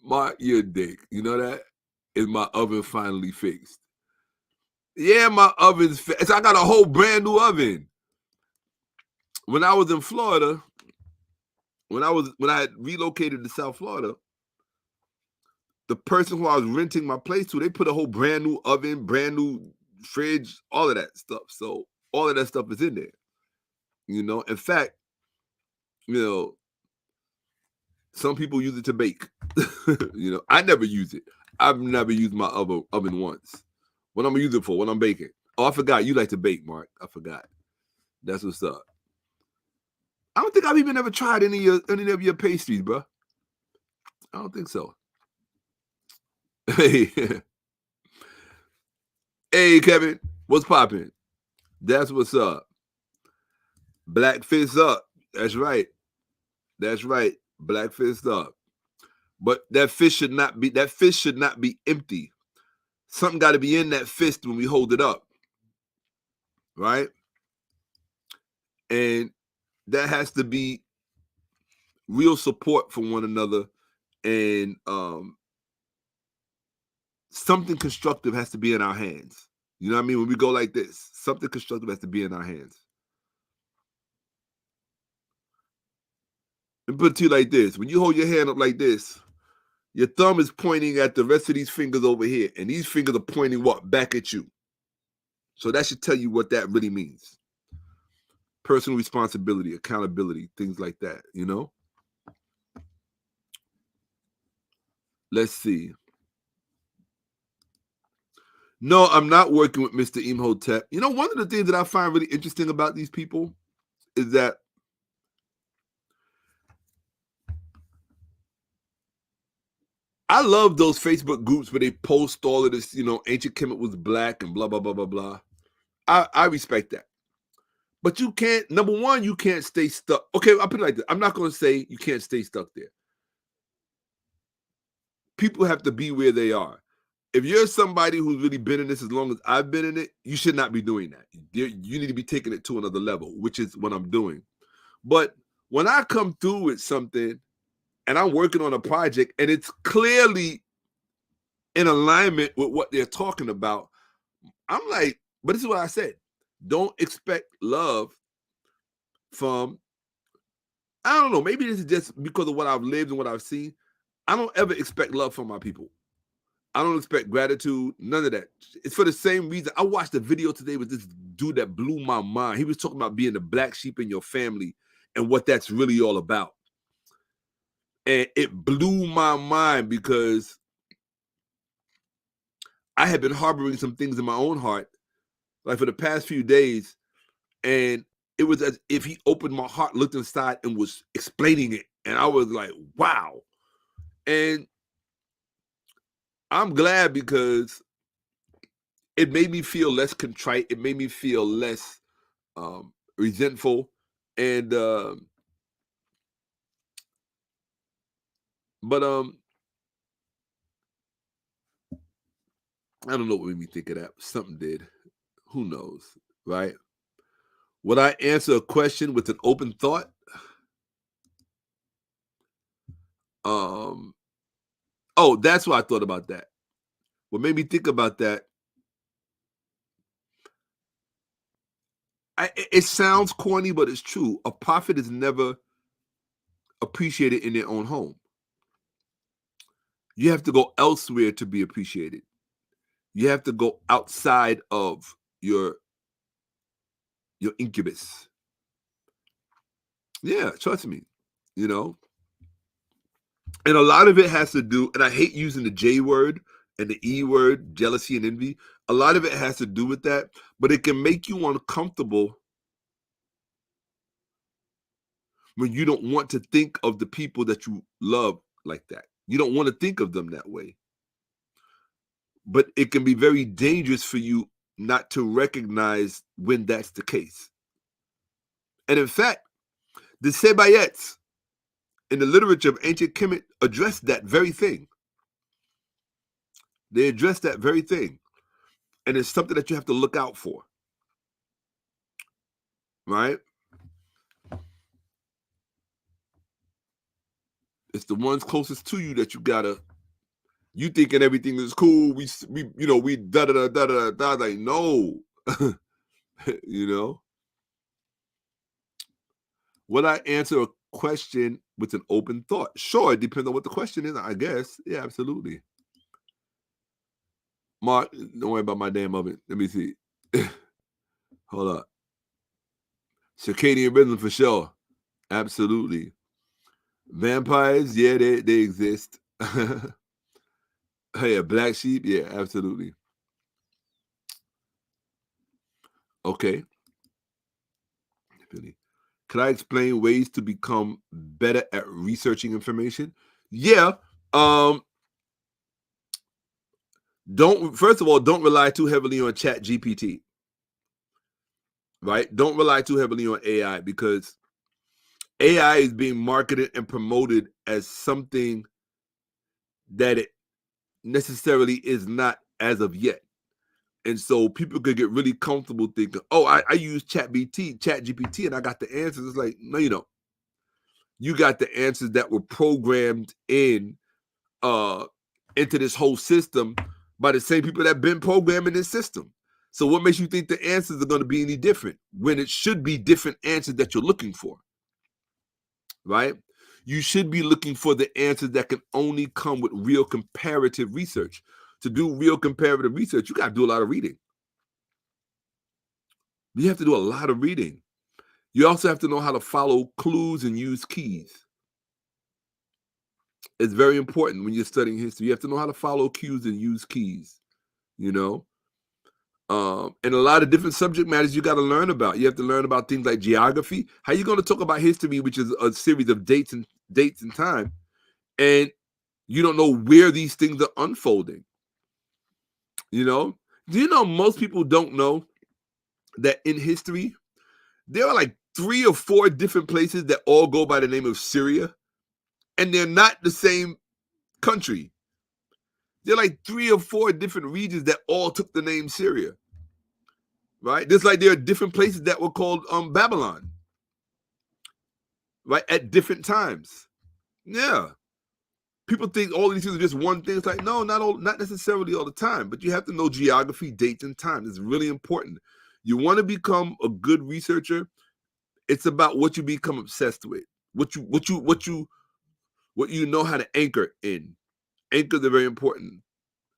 Mark your dick. You know that? Is my oven finally fixed? Yeah, my oven's fixed. I got a whole brand new oven. When I was in Florida, when I had relocated to South Florida, the person who I was renting my place to, they put a whole brand new oven, brand new fridge, all of that stuff. So all of that stuff is in there. You know, in fact, you know, some people use it to bake. You know, I never use it. I've never used my oven once. What I'm gonna use it for? When I'm baking. Oh, I forgot. You like to bake, Mark. I forgot. That's what's up. I don't think I've even ever tried any of your pastries, bro. I don't think so. Hey, hey, Kevin, what's popping? That's what's up. Black fist up. That's right. That's right. Black fist up. But that fish should not be empty. Something got to be in that fist when we hold it up, right? And that has to be real support for one another, and something constructive has to be in our hands. You know what I mean? When we go like this, something constructive has to be in our hands. And put it to you like this: when you hold your hand up like this, your thumb is pointing at the rest of these fingers over here, and these fingers are pointing what? Back at you. So that should tell you what that really means. Personal responsibility, accountability, things like that, you know? Let's see. No, I'm not working with Mr. Imhotep. You know, one of the things that I find really interesting about these people is that I love those Facebook groups where they post all of this, you know, ancient Kemet was black and blah, blah, blah, blah, blah. I respect that. But you can't, number one, you can't stay stuck. Okay, I'll put it like this. I'm not going to say you can't stay stuck there. People have to be where they are. If you're somebody who's really been in this as long as I've been in it, you should not be doing that. You need to be taking it to another level, which is what I'm doing. But when I come through with something and I'm working on a project and it's clearly in alignment with what they're talking about, I'm like, but this is what I said. Don't expect love from, I don't know, maybe this is just because of what I've lived and what I've seen. I don't ever expect love from my people. I don't expect gratitude, none of that. It's for the same reason. I watched a video today with this dude that blew my mind. He was talking about being the black sheep in your family and what that's really all about. And it blew my mind because I had been harboring some things in my own heart, like for the past few days, and it was as if he opened my heart, looked inside, and was explaining it. And I was like, wow. And I'm glad because it made me feel less contrite. It made me feel less resentful. And but I don't know what made me think of that. Something did. Who knows, right? Would I answer a question with an open thought? Oh, that's why I thought about that. What made me think about that? It sounds corny, but it's true. A prophet is never appreciated in their own home. You have to go elsewhere to be appreciated. You have to go outside of your incubus. Yeah, trust me. You know, and a lot of it has to do, and I hate using the J word and the E word, jealousy and envy. A lot of it has to do with that, but it can make you uncomfortable when you don't want to think of the people that you love like that. You don't want to think of them that way. But it can be very dangerous for you not to recognize when that's the case. And in fact, the Sebayets in the literature of ancient Kemet addressed that very thing. They addressed that very thing. And it's something that you have to look out for. Right? It's the ones closest to you that you gotta. You thinking everything is cool. We da da da da da da. Like no, you know. Would I answer a question with an open thought? Sure, it depends on what the question is. I guess. Yeah, absolutely. Mark, don't worry about my damn oven. Let me see. Hold up. Circadian rhythm for sure. Absolutely. Vampires, yeah, they exist. Hey, a black sheep, yeah, absolutely. Okay. Could I explain ways to become better at researching information? Yeah. First of all, don't rely too heavily on Chat GPT. Right? Don't rely too heavily on AI because AI is being marketed and promoted as something that it necessarily is not as of yet. And so people could get really comfortable thinking, oh, I use Chat GPT, and I got the answers. It's like, no, you don't. You got the answers that were programmed into this whole system by the same people that have been programming this system. So what makes you think the answers are going to be any different when it should be different answers that you're looking for? Right? You should be looking for the answers that can only come with real comparative research. To do real comparative research, you got to do a lot of reading. You have to do a lot of reading. You also have to know how to follow clues and use keys. It's very important when you're studying history. You have to know how to follow cues and use keys, you know? And a lot of different subject matters you got to learn about. You have to learn about things like geography. How are you going to talk about history, which is a series of dates and time, and you don't know where these things are unfolding? You know? Do you know most people don't know that in history, there are like 3 or 4 different places that all go by the name of Syria, and they're not the same country. There are like 3 or 4 different regions that all took the name Syria, right? Just like there are different places that were called Babylon, right, at different times. Yeah. People think all these things are just one thing. It's like, no, not necessarily all the time, but you have to know geography, dates, and times. It's really important. You want to become a good researcher. It's about what you become obsessed with, what you know how to anchor in. Anchors are very important.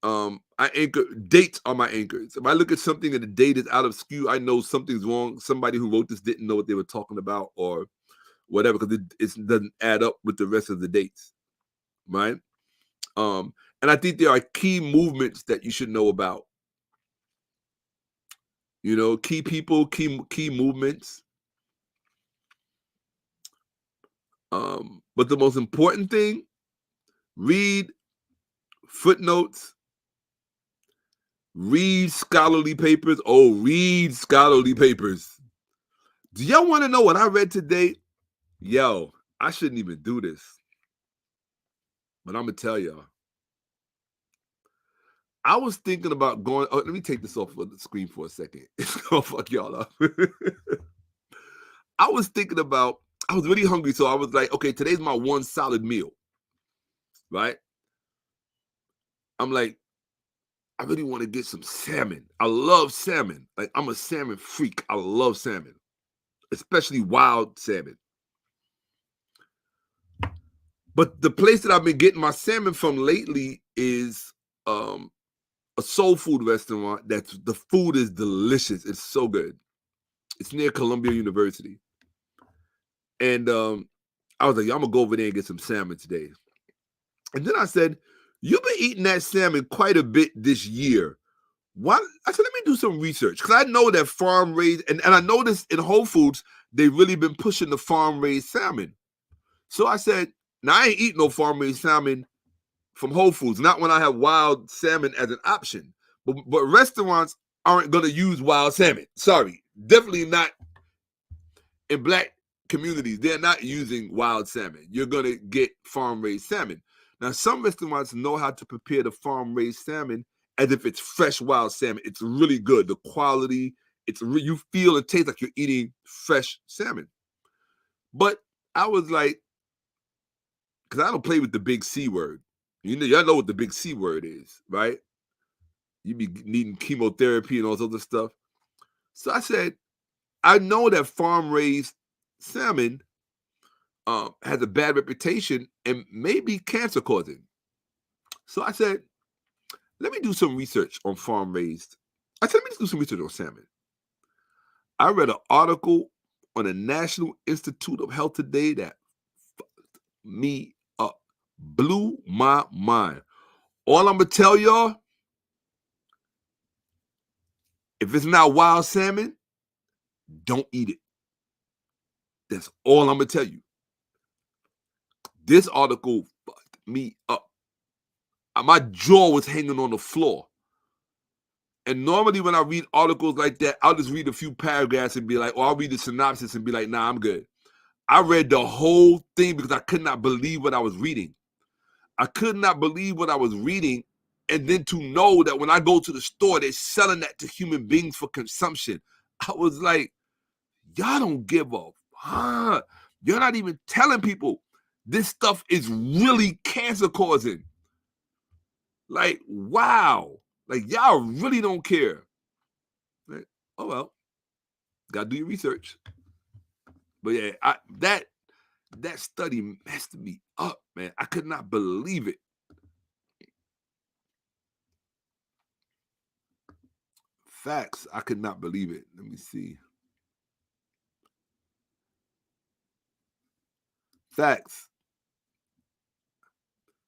I anchor, dates are my anchors. If I look at something and the date is out of skew, I know something's wrong. Somebody who wrote this didn't know what they were talking about or whatever, because it doesn't add up with the rest of the dates, right? And I think there are key movements that you should know about. You know, key people, key movements. But the most important thing, read footnotes, read scholarly papers. Oh, read scholarly papers. Do y'all want to know what I read today? Yo, I shouldn't even do this, but I'm gonna tell y'all. I was thinking about going. Oh, let me take this off of the screen for a second. It's gonna fuck y'all up. I was thinking about. I was really hungry, so I was like, okay, today's my one solid meal, right? I'm like, I really want to get some salmon. I love salmon. Like, I'm a salmon freak. I love salmon, especially wild salmon. But the place that I've been getting my salmon from lately is a soul food restaurant. The food is delicious. It's so good. It's near Columbia University. And I was like, I'm gonna go over there and get some salmon today. And then I said, you've been eating that salmon quite a bit this year. Why? I said, let me do some research, because I know that farm raised, and I noticed in Whole Foods, they've really been pushing the farm raised salmon. So I said, now I ain't eating no farm raised salmon from Whole Foods, not when I have wild salmon as an option. But restaurants aren't going to use wild salmon. Sorry, definitely not in Black communities. They're not using wild salmon. You're going to get farm raised salmon. Now, some restaurants know how to prepare the farm raised salmon as if it's fresh wild salmon. It's really good. The quality, you feel and taste like you're eating fresh salmon. But I was like, because I don't play with the big C word. Y'all know what the big C word is, right? You be needing chemotherapy and all this other stuff. So I said, I know that farm-raised salmon has a bad reputation and may be cancer-causing. So I said, let me do some research on farm-raised. I said, let me do some research on salmon. I read an article on the National Institute of Health today that fucked me up, blew my mind. All I'm going to tell y'all, if it's not wild salmon, don't eat it. That's all I'm going to tell you. This article fucked me up. My jaw was hanging on the floor. And normally when I read articles like that, I'll just read a few paragraphs and be like, or I'll read the synopsis and be like, nah, I'm good. I read the whole thing because I could not believe what I was reading. I could not believe what I was reading. And then to know that when I go to the store, they're selling that to human beings for consumption. I was like, y'all don't give a fuck. You're not even telling people this stuff is really cancer causing. Like, wow. Like, y'all really don't care. Like, oh, well, gotta do your research. But yeah, that study messed me up, man. I could not believe it. Facts, I could not believe it. Let me see. Facts.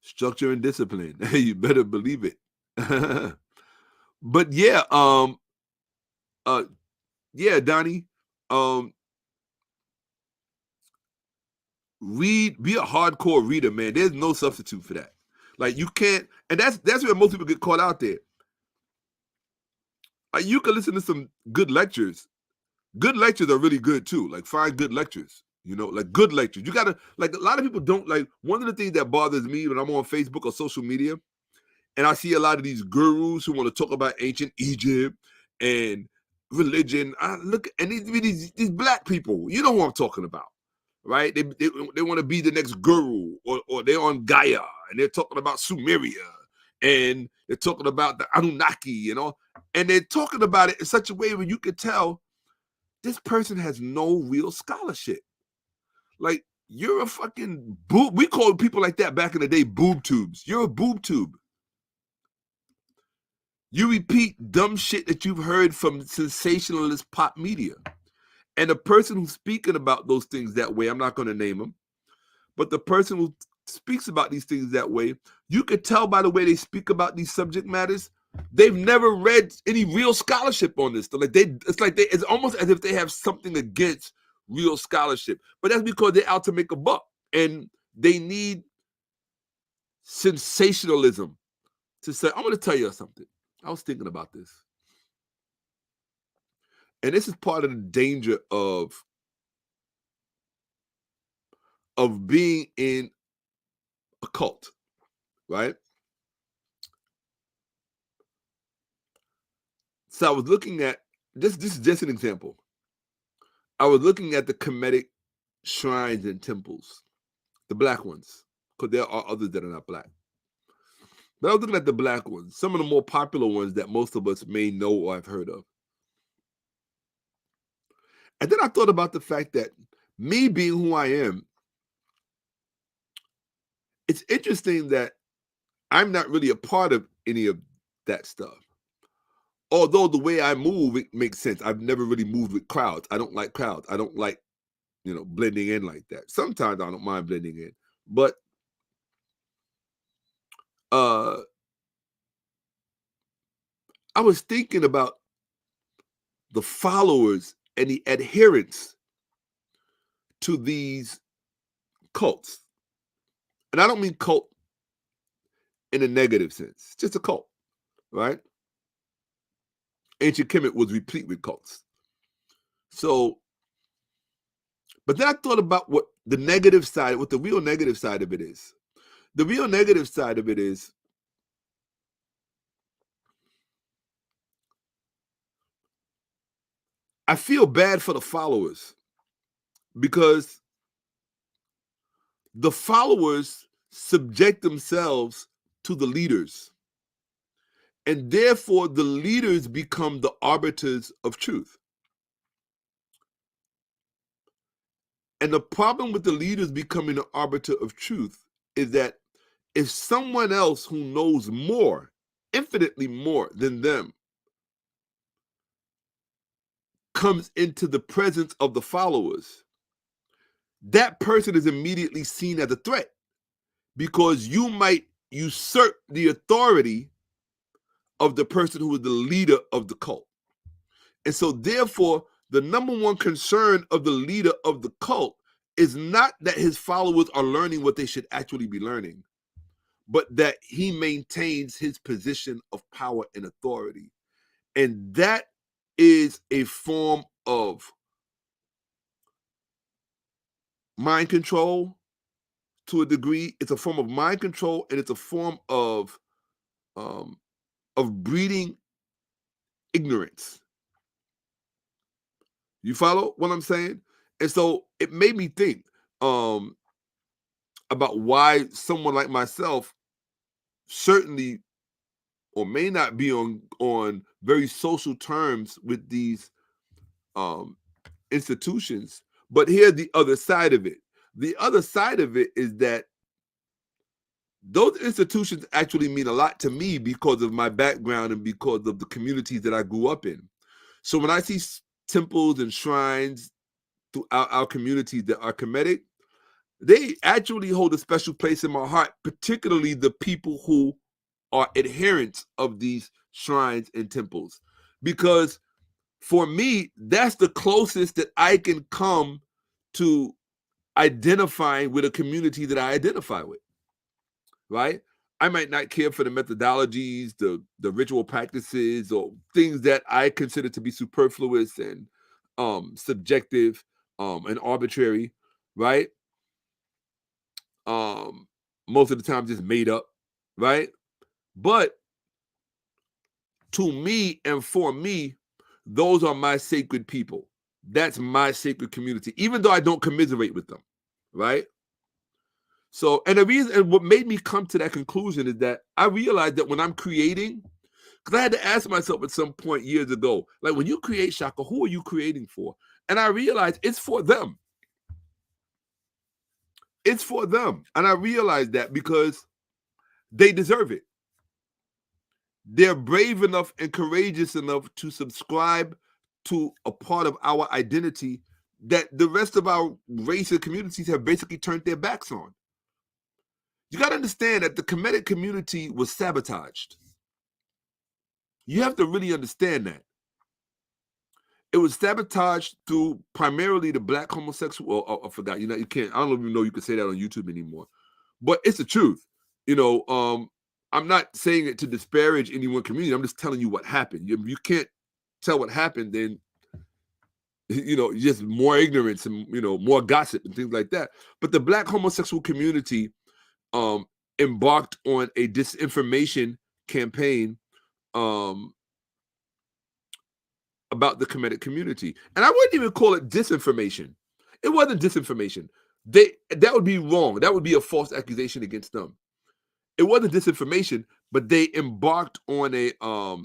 Structure and discipline. You better believe it. But yeah, yeah, Donnie, read, be a hardcore reader, man. There's no substitute for that. Like, you can't, and that's where most people get caught out there. Like, you can listen to some good lectures, Good lectures are really good too. Like find good lectures. Like good lectures. You gotta like a lot of people don't like. One of the things that bothers me when I'm on Facebook or social media, and I see a lot of these gurus who want to talk about ancient Egypt and religion. I look and these black people. You know who I'm talking about, right? They want to be the next guru, or they're on Gaia and they're talking about Sumeria and they're talking about the Anunnaki, and they're talking about it in such a way where you could tell this person has no real scholarship. Like, you're a fucking boob. We called people like that back in the day boob tubes. You're a boob tube. You repeat dumb shit that you've heard from sensationalist pop media. And the person who's speaking about those things that way, I'm not going to name them, but the person who speaks about these things that way, you could tell by the way they speak about these subject matters, they've never read any real scholarship on this. It's almost as if they have something against real scholarship. But that's because they're out to make a buck. And they need sensationalism to say, I'm going to tell you something. I was thinking about this. And this is part of the danger of being in a cult, right? So I was looking at, this is just an example. I was looking at the Kemetic shrines and temples, the black ones, because there are others that are not black. But I was looking at the black ones, some of the more popular ones that most of us may know or have heard of. And then I thought about the fact that me being who I am, it's interesting that I'm not really a part of any of that stuff. Although the way I move, it makes sense. I've never really moved with crowds. I don't like crowds. I don't like, blending in like that. Sometimes I don't mind blending in. But I was thinking about the followers and the adherents to these cults. And I don't mean cult in a negative sense. It's just a cult, right? Ancient Kemet was replete with cults. So, but then I thought about what the negative side, what the real negative side of it is. The real negative side of it is I feel bad for the followers because the followers subject themselves to the leaders. And therefore, the leaders become the arbiters of truth. And the problem with the leaders becoming the arbiter of truth is that if someone else who knows more, infinitely more than them, comes into the presence of the followers, that person is immediately seen as a threat because you might usurp the authority of the person who is the leader of the cult. And so therefore, the number one concern of the leader of the cult is not that his followers are learning what they should actually be learning, but that he maintains his position of power and authority. And that is a form of mind control to a degree. It's a form of mind control, and it's a form of breeding ignorance. You follow what I'm saying? And so it made me think about why someone like myself certainly or may not be on very social terms with these institutions. But here's the other side of it. The other side of it is that those institutions actually mean a lot to me because of my background and because of the communities that I grew up in. So when I see temples and shrines throughout our communities that are Kemetic, they actually hold a special place in my heart, particularly the people who are adherents of these shrines and temples. Because for me, that's the closest that I can come to identifying with a community that I identify with, right? I might not care for the methodologies, the ritual practices, or things that I consider to be superfluous and subjective and arbitrary, right? Most of the time just made up, right? But to me and for me, those are my sacred people. That's my sacred community, even though I don't commiserate with them, right? So, and the reason, and what made me come to that conclusion is that I realized that when I'm creating, because I had to ask myself at some point years ago, like when you create, Shaka, who are you creating for? And I realized it's for them. It's for them. And I realized that because they deserve it. They're brave enough and courageous enough to subscribe to a part of our identity that the rest of our race and communities have basically turned their backs on. You got to understand that the Kemetic community was sabotaged. You have to really understand that. It was sabotaged through primarily the black homosexual. Oh, I forgot. You can't. I don't even know you can say that on YouTube anymore. But it's the truth. I'm not saying it to disparage any one community. I'm just telling you what happened. If you can't tell what happened, then just more ignorance and more gossip and things like that. But the black homosexual community embarked on a disinformation campaign about the Kemetic community. And I wouldn't even call it disinformation. It wasn't disinformation. That would be wrong. That would be a false accusation against them. It wasn't disinformation, but they embarked on a a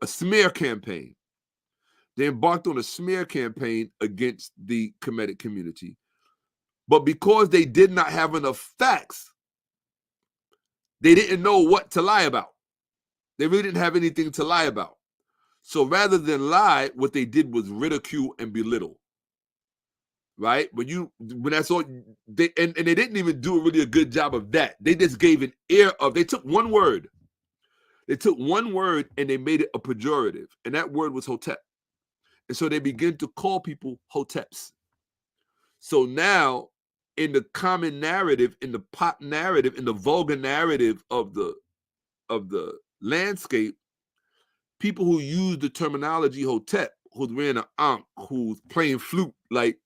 smear campaign. They embarked on a smear campaign against the Kemetic community. But because they did not have enough facts, they didn't know what to lie about. They really didn't have anything to lie about. So rather than lie, what they did was ridicule and belittle. Right? When that's all they didn't even do really a good job of that. They just gave an air of, they took one word. They took one word and they made it a pejorative. And that word was Hotep. And so they began to call people Hoteps. So now in the common narrative, in the pop narrative, in the vulgar narrative of the landscape, people who use the terminology Hotep, who's wearing an ankh, who's playing flute like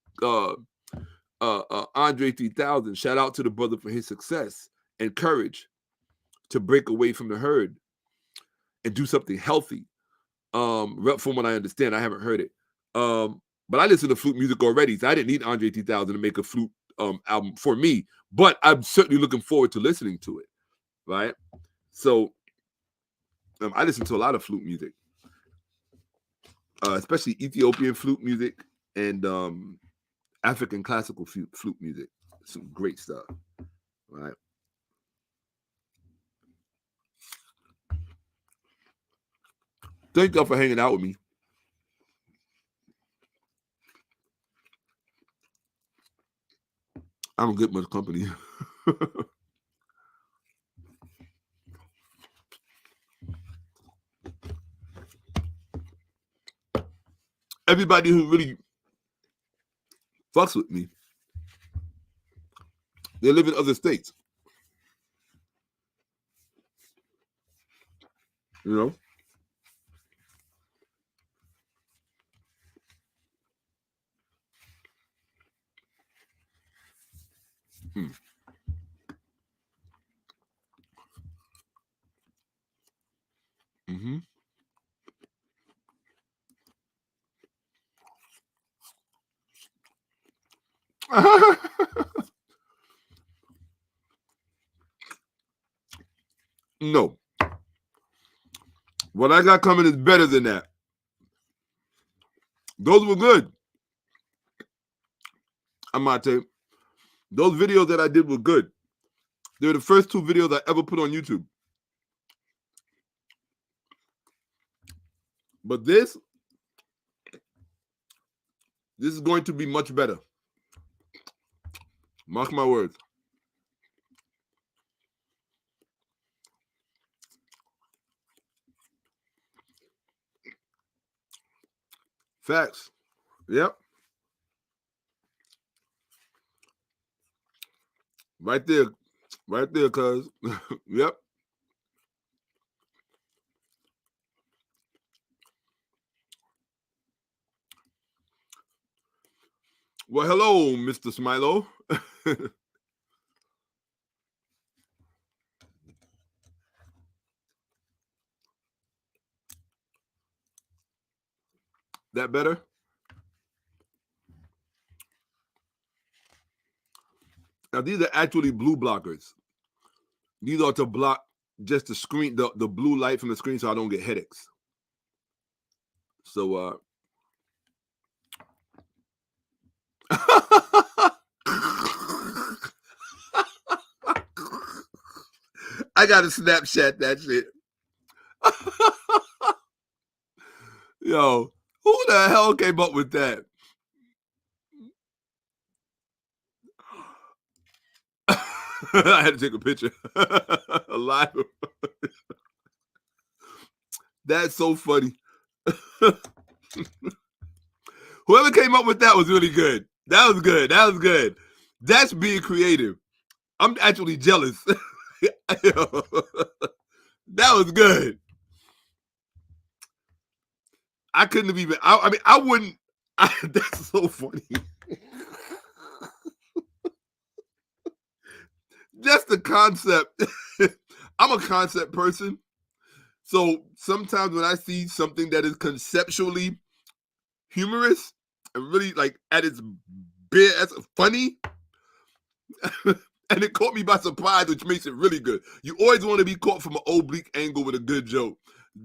Andre 3000, shout out to the brother for his success and courage to break away from the herd and do something healthy. From what I understand, I haven't heard it. But I listen to flute music already, so I didn't need Andre 3000 to make a flute album for me. But I'm certainly looking forward to listening to it, right? So I listen to a lot of flute music, especially Ethiopian flute music and African classical flute music. Some great stuff, right? Thank y'all for hanging out with me. I don't get much company. Everybody who really fucks with me, they live in other states. You know? Mm-hmm. No. What I got coming is better than that. Those were good. I'm about to. Those videos that I did were good. They were the first 2 videos I ever put on YouTube. But this is going to be much better. Mark my words. Facts. Yep. Right there. Right there, cuz. Yep. Well, hello, Mr. Smilo. That better? Now, these are actually blue blockers. These are to block just the screen, the blue light from the screen, so I don't get headaches. So, I got to Snapchat that shit. Yo, who the hell came up with that? I had to take a picture. Live. That's so funny. Whoever came up with that was really good. That was good. That was good. That's being creative. I'm actually jealous. That was good. I couldn't have even. I mean, I wouldn't. That's so funny. Just the concept. I'm a concept person. So sometimes when I see something that is conceptually humorous and really like at its bit as funny, and it caught me by surprise, which makes it really good. You always want to be caught from an oblique angle with a good joke.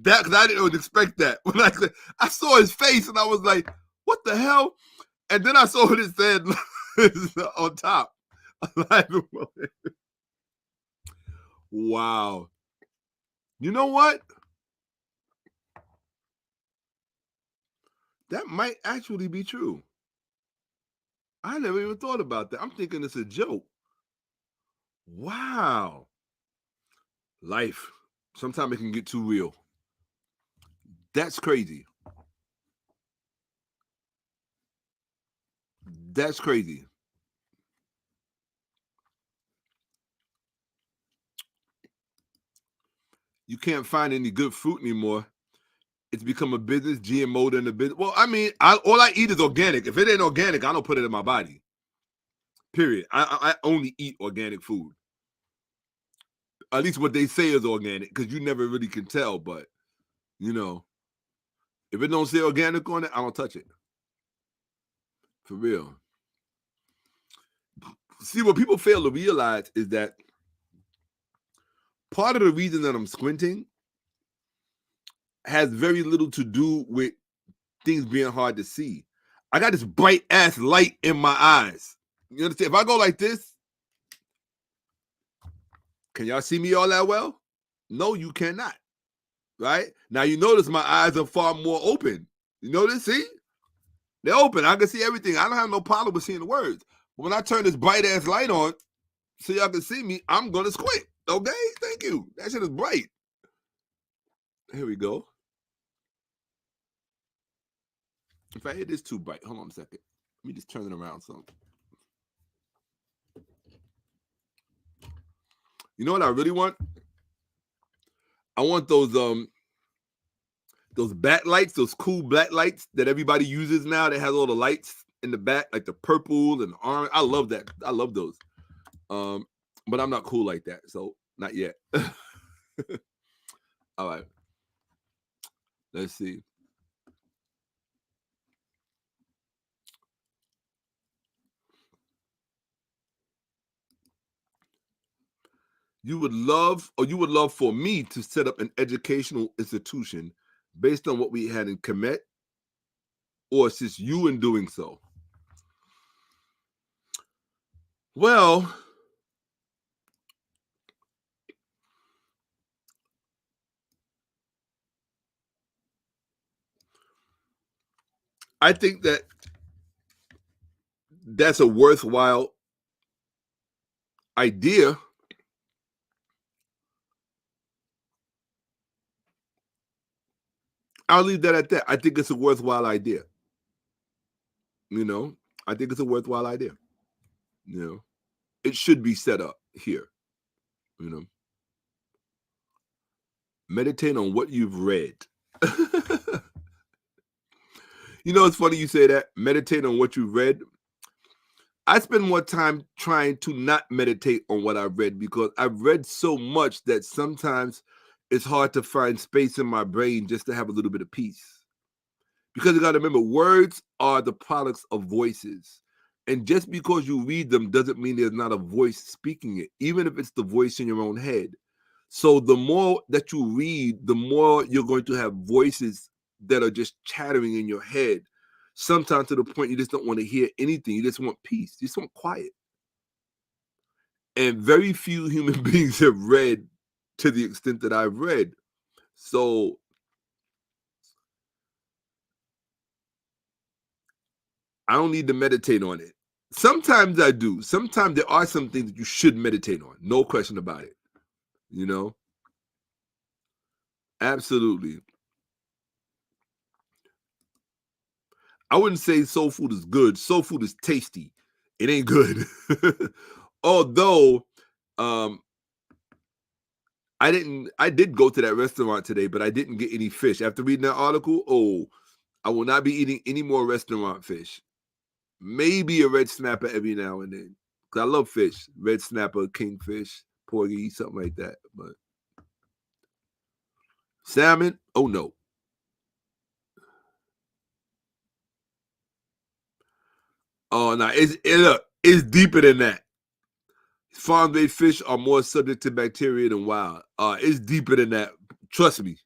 That, because I didn't expect that. When I saw his face and I was like, what the hell? And then I saw what it said on top. Wow. You know what? That might actually be true. I never even thought about that. I'm thinking it's a joke. Wow. Life. Sometimes it can get too real. That's crazy. That's crazy. You can't find any good fruit anymore. It's become a business, GMO than a business. Well, I mean, all I eat is organic. If it ain't organic, I don't put it in my body. Period. I only eat organic food. At least what they say is organic, because you never really can tell. But, you know, if it don't say organic on it, I don't touch it. For real. See, what people fail to realize is that part of the reason that I'm squinting has very little to do with things being hard to see. I got this bright ass light in my eyes. You understand? If I go like this, can y'all see me all that well? No, you cannot. Right? Now you notice my eyes are far more open. You notice? See? They're open. I can see everything. I don't have no problem with seeing the words. But when I turn this bright ass light on so y'all can see me, I'm gonna squint. Okay? Thank you. That shit is bright. Here we go. In fact, it is too bright. Hold on a second. Let me just turn it around some. You know what I really want? I want those backlights, those cool black lights that everybody uses now that has all the lights in the back, like the purple and the orange. I love that. I love those. But I'm not cool like that, so not yet. All right. Let's see. You would love for me to set up an educational institution based on what we had in Kemet, or assist you in doing so? Well, I think that that's a worthwhile idea. I'll leave that at that. I think it's a worthwhile idea. You know, I think it's a worthwhile idea. You know, it should be set up here. You know, meditate on what you've read. You know, it's funny you say that. Meditate on what you've read. I spend more time trying to not meditate on what I've read, because I've read so much that sometimes it's hard to find space in my brain just to have a little bit of peace. Because you got to remember, words are the products of voices. And just because you read them doesn't mean there's not a voice speaking it, even if it's the voice in your own head. So the more that you read, the more you're going to have voices that are just chattering in your head. Sometimes to the point you just don't want to hear anything. You just want peace. You just want quiet. And very few human beings have read to the extent that I've read. So I don't need to meditate on it. Sometimes I do. Sometimes there are some things that you should meditate on. No question about it. You know? Absolutely. I wouldn't say soul food is good. Soul food is tasty. It ain't good. Although, I did go to that restaurant today, but I didn't get any fish. After reading that article, I will not be eating any more restaurant fish. Maybe a red snapper every now and then. Because I love fish. Red snapper, kingfish, porgy, something like that. But salmon, oh no. Oh no, it's deeper than that. Farm-raised fish are more subject to bacteria than wild. It's deeper than that. Trust me.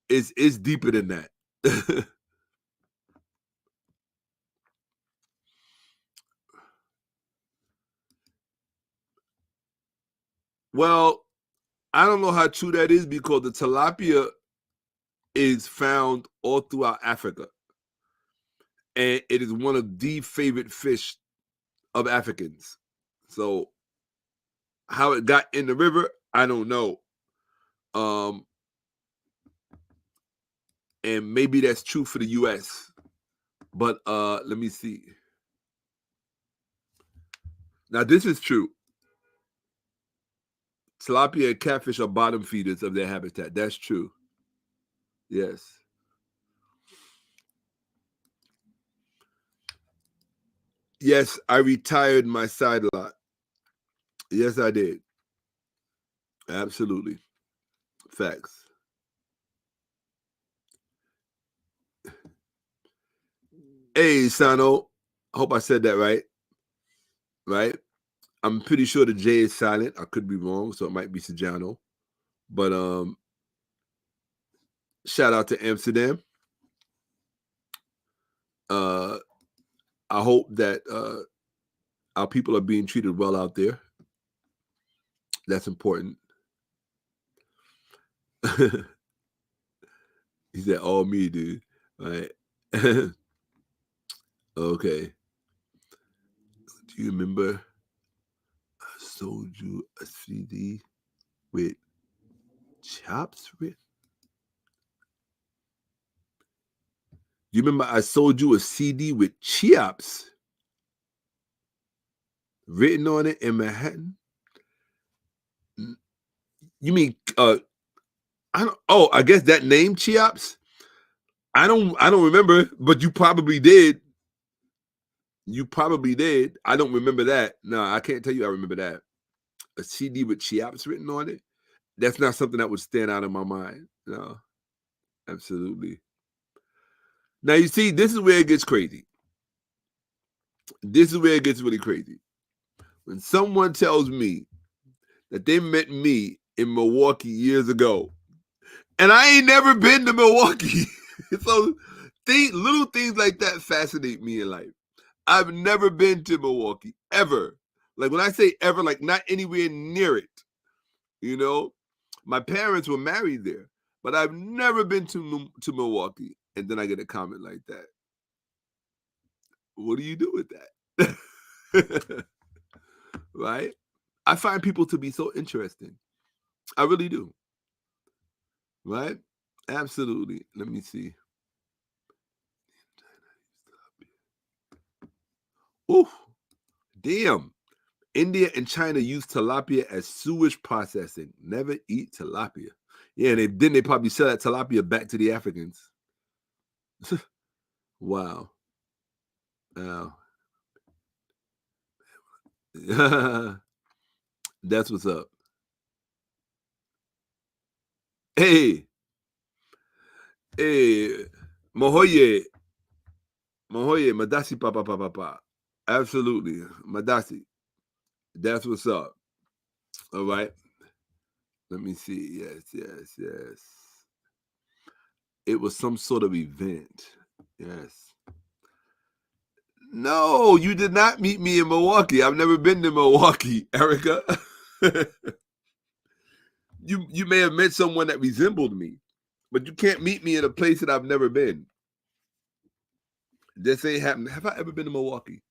It's deeper than that. Well, I don't know how true that is, because the tilapia is found all throughout Africa. And it is one of the favorite fish of Africans. So how it got in the river, I don't know. And maybe that's true for the US. But let me see. Now this is true. Tilapia and catfish are bottom feeders of their habitat. That's true. Yes. Yes, I retired my side lot. Yes, I did. Absolutely. Facts. Hey, Sano. I hope I said that right. Right? I'm pretty sure the J is silent. I could be wrong, so it might be Sajano. But shout out to Amsterdam. I hope that our people are being treated well out there. That's important. He said, all me, dude. Right. Okay. Do you remember I sold you a CD with chops written? You remember I sold you a CD with Cheops written on it in Manhattan? You mean I guess that name Cheops? I don't remember, but you probably did. You probably did. I don't remember that. No, I can't tell you I remember that. A CD with Cheops written on it? That's not something that would stand out in my mind. No, absolutely. Now you see, this is where it gets crazy. This is where it gets really crazy. When someone tells me that they met me in Milwaukee years ago, and I ain't never been to Milwaukee. So little things like that fascinate me in life. I've never been to Milwaukee, ever. Like when I say ever, like not anywhere near it. You know, my parents were married there, but I've never been to Milwaukee. And then I get a comment like that. What do you do with that? Right? I find people to be so interesting. I really do. Right? Absolutely. Let me see. Ooh, damn. India and China use tilapia as sewage processing. Never eat tilapia. Yeah, and then they probably sell that tilapia back to the Africans. Wow. Wow. That's what's up. Hey, Mohoye, Madasi Papa. Absolutely. Madasi. That's what's up. All right. Let me see. Yes. It was some sort of event. Yes. No, you did not meet me in Milwaukee. I've never been to Milwaukee, Erica. You may have met someone that resembled me, but you can't meet me in a place that I've never been. This ain't happened. Have I ever been to Milwaukee?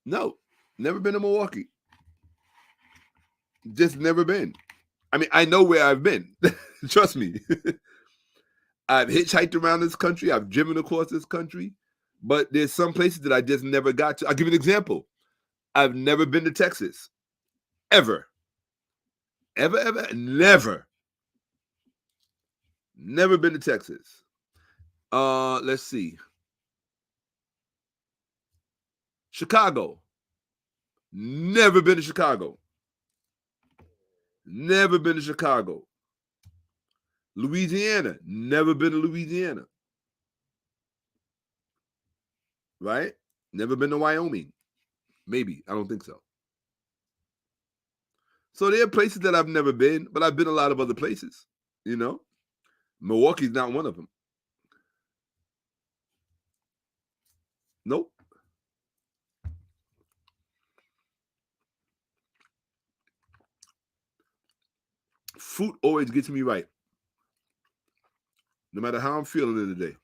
No, never been to Milwaukee. Just never been. I mean, I know where I've been. Trust me. I've hitchhiked around this country. I've driven across this country. But there's some places that I just never got to. I'll give you an example. I've never been to Texas. Ever. Never. Never been to Texas. Let's see. Chicago. Never been to Chicago. Never been to Chicago. Louisiana. Never been to Louisiana. Right? Never been to Wyoming. Maybe. I don't think so. So there are places that I've never been, but I've been a lot of other places. You know? Milwaukee's not one of them. Nope. Food always gets me right. No matter how I'm feeling in the day.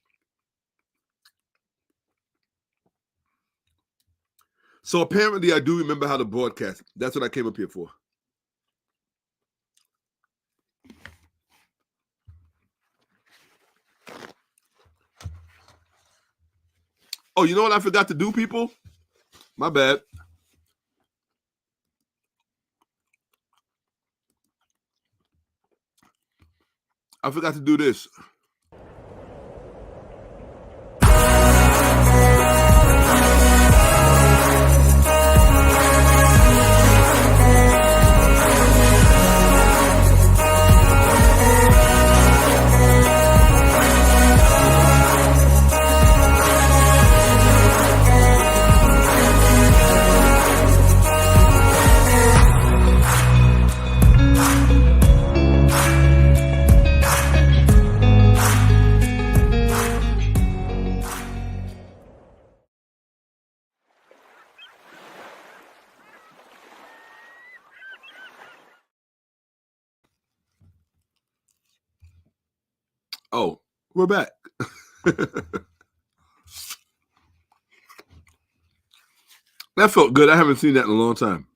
So apparently I do remember how to broadcast. That's what I came up here for. Oh, you know what I forgot to do, people? My bad. I forgot to do this. Oh, we're back. That felt good. I haven't seen that in a long time.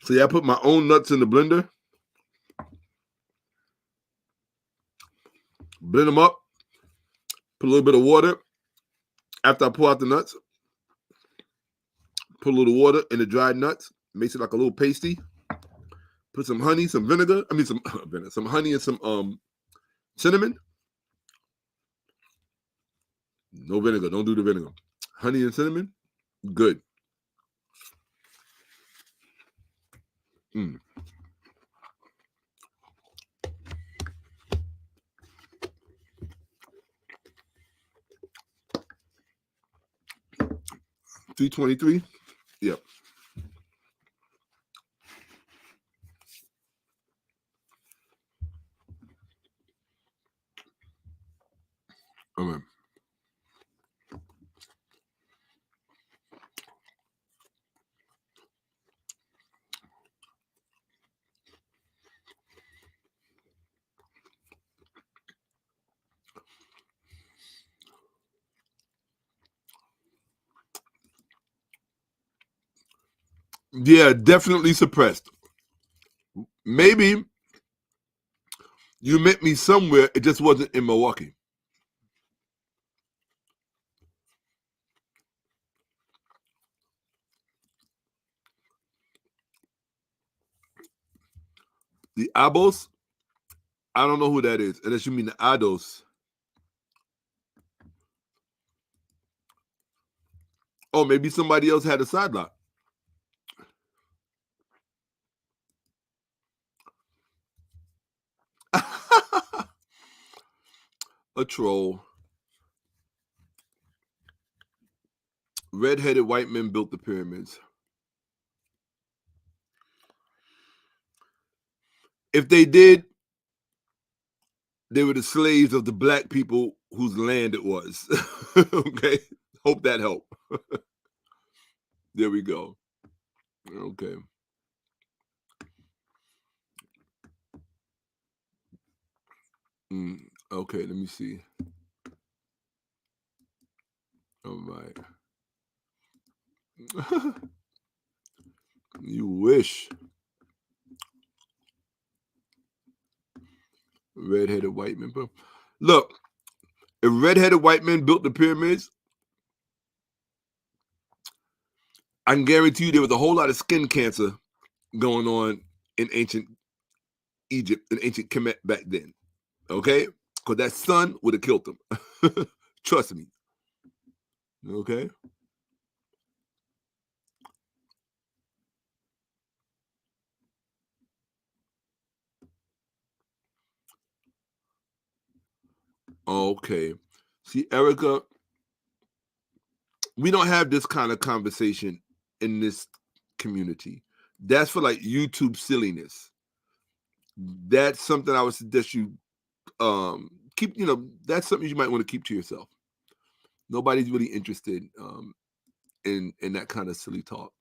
So yeah, I put my own nuts in the blender. Blend them up. Put a little bit of water. After I pull out the nuts, put a little water in the dried nuts. Makes it like a little pasty. Put some honey, some vinegar. I mean some honey and some cinnamon. No vinegar. Don't do the vinegar. Honey and cinnamon. Good. 323. Yep. All right. Yeah, definitely suppressed. Maybe you met me somewhere. It just wasn't in Milwaukee. The Abos? I don't know who that is, unless you mean the Ados. Oh, maybe somebody else had a side lot. A troll. Red-headed white men built the pyramids. If they did, they were the slaves of the black people whose land it was. Okay? Hope that helped. There we go. Okay. Okay, let me see. All right. You wish. Red-headed white men. Look, if red-headed white men built the pyramids, I can guarantee you there was a whole lot of skin cancer going on in ancient Egypt, in ancient Kemet back then. Okay? Because that sun would have killed them. Trust me. Okay? Okay. See, Erica, we don't have this kind of conversation in this community. That's for like YouTube silliness. That's something I would suggest you keep, that's something you might want to keep to yourself. Nobody's really interested in that kind of silly talk,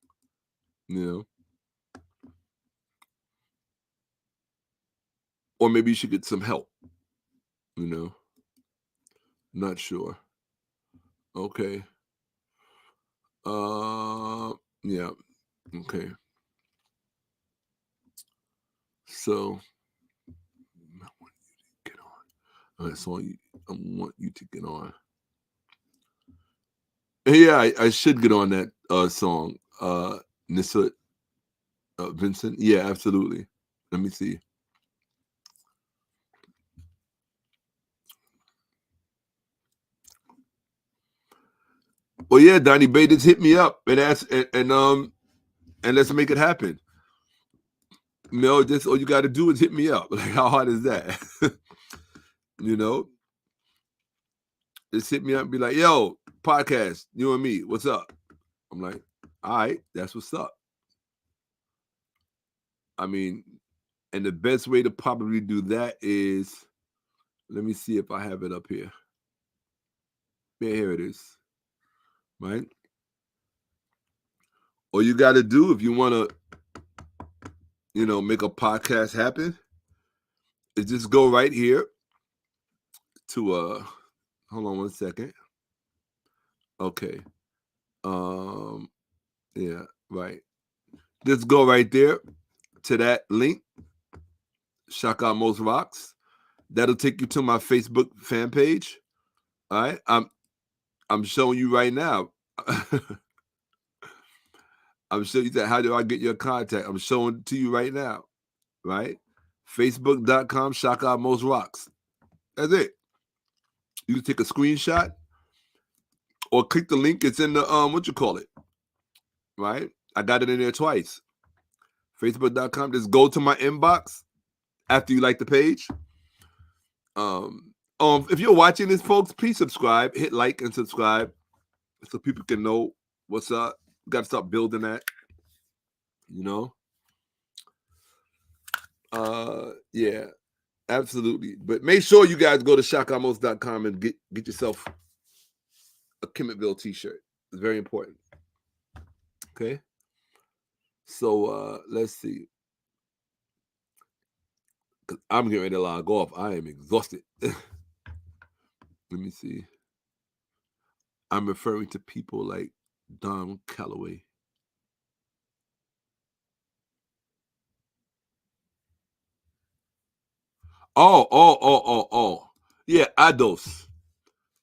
or maybe you should get some help, not sure. Okay. Yeah. Okay. So I want you to get on. All right, so I want you to get on. Yeah, I should get on that song. Nissa Vincent. Yeah, absolutely. Let me see. Well, yeah, Donnie Bay just hit me up and ask and let's make it happen. Just all you got to do is hit me up. Like, how hard is that? Just hit me up and be like, "Yo, podcast, you and me, what's up?" I'm like, "All right, that's what's up." I mean, and the best way to probably do that is, let me see if I have it up here. Yeah, here it is. Right? All you got to do if you want to, make a podcast happen is just go right here to hold on one second. Okay. Yeah, right. Just go right there to that link, Shakka-Ahmose Rocks. That'll take you to my Facebook fan page. All right. I'm showing you right now. I'm showing you that. How do I get your contact? I'm showing it to you right now. Right? Facebook.com Shakka-Ahmose Rocks. That's it. You can take a screenshot or click the link. It's in the what you call it. Right? I got it in there twice. Facebook.com. Just go to my inbox after you like the page. If you're watching this, folks, please subscribe. Hit like and subscribe so people can know what's up. Got to start building that. Yeah, absolutely. But make sure you guys go to Shakka-Ahmose.com and get yourself a Kemetville t-shirt. It's very important. Okay. So let's see. I'm getting ready to log off. I am exhausted. Let me see. I'm referring to people like Don Calloway. Oh. Yeah, Ados.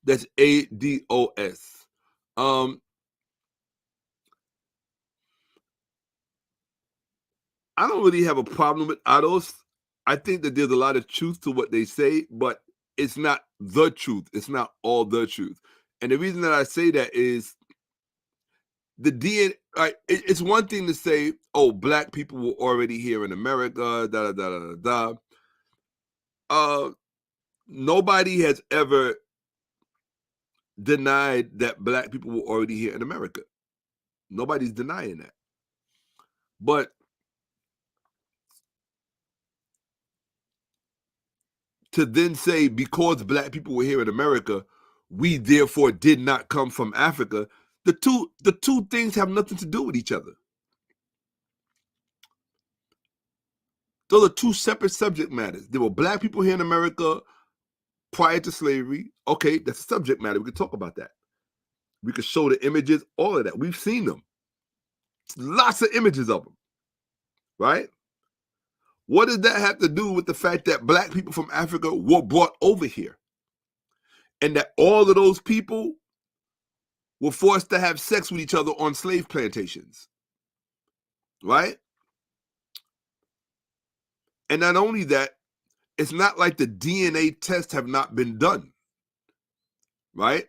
That's ADOS. I don't really have a problem with Ados. I think that there's a lot of truth to what they say, but it's not the truth. It's not all the truth. And the reason that I say that is the DNA. It's one thing to say, "Oh, black people were already here in America." Da da da da da. Nobody has ever denied that black people were already here in America. Nobody's denying that. But to then say because black people were here in America, we therefore did not come from Africa, the two things have nothing to do with each other. Those are two separate subject matters. There were black people here in America prior to slavery. Okay, that's a subject matter. We could talk about that. We could show the images, all of that. We've seen them. Lots of images of them, right? What does that have to do with the fact that black people from Africa were brought over here? And that all of those people were forced to have sex with each other on slave plantations, right? And not only that, it's not like the DNA tests have not been done, right?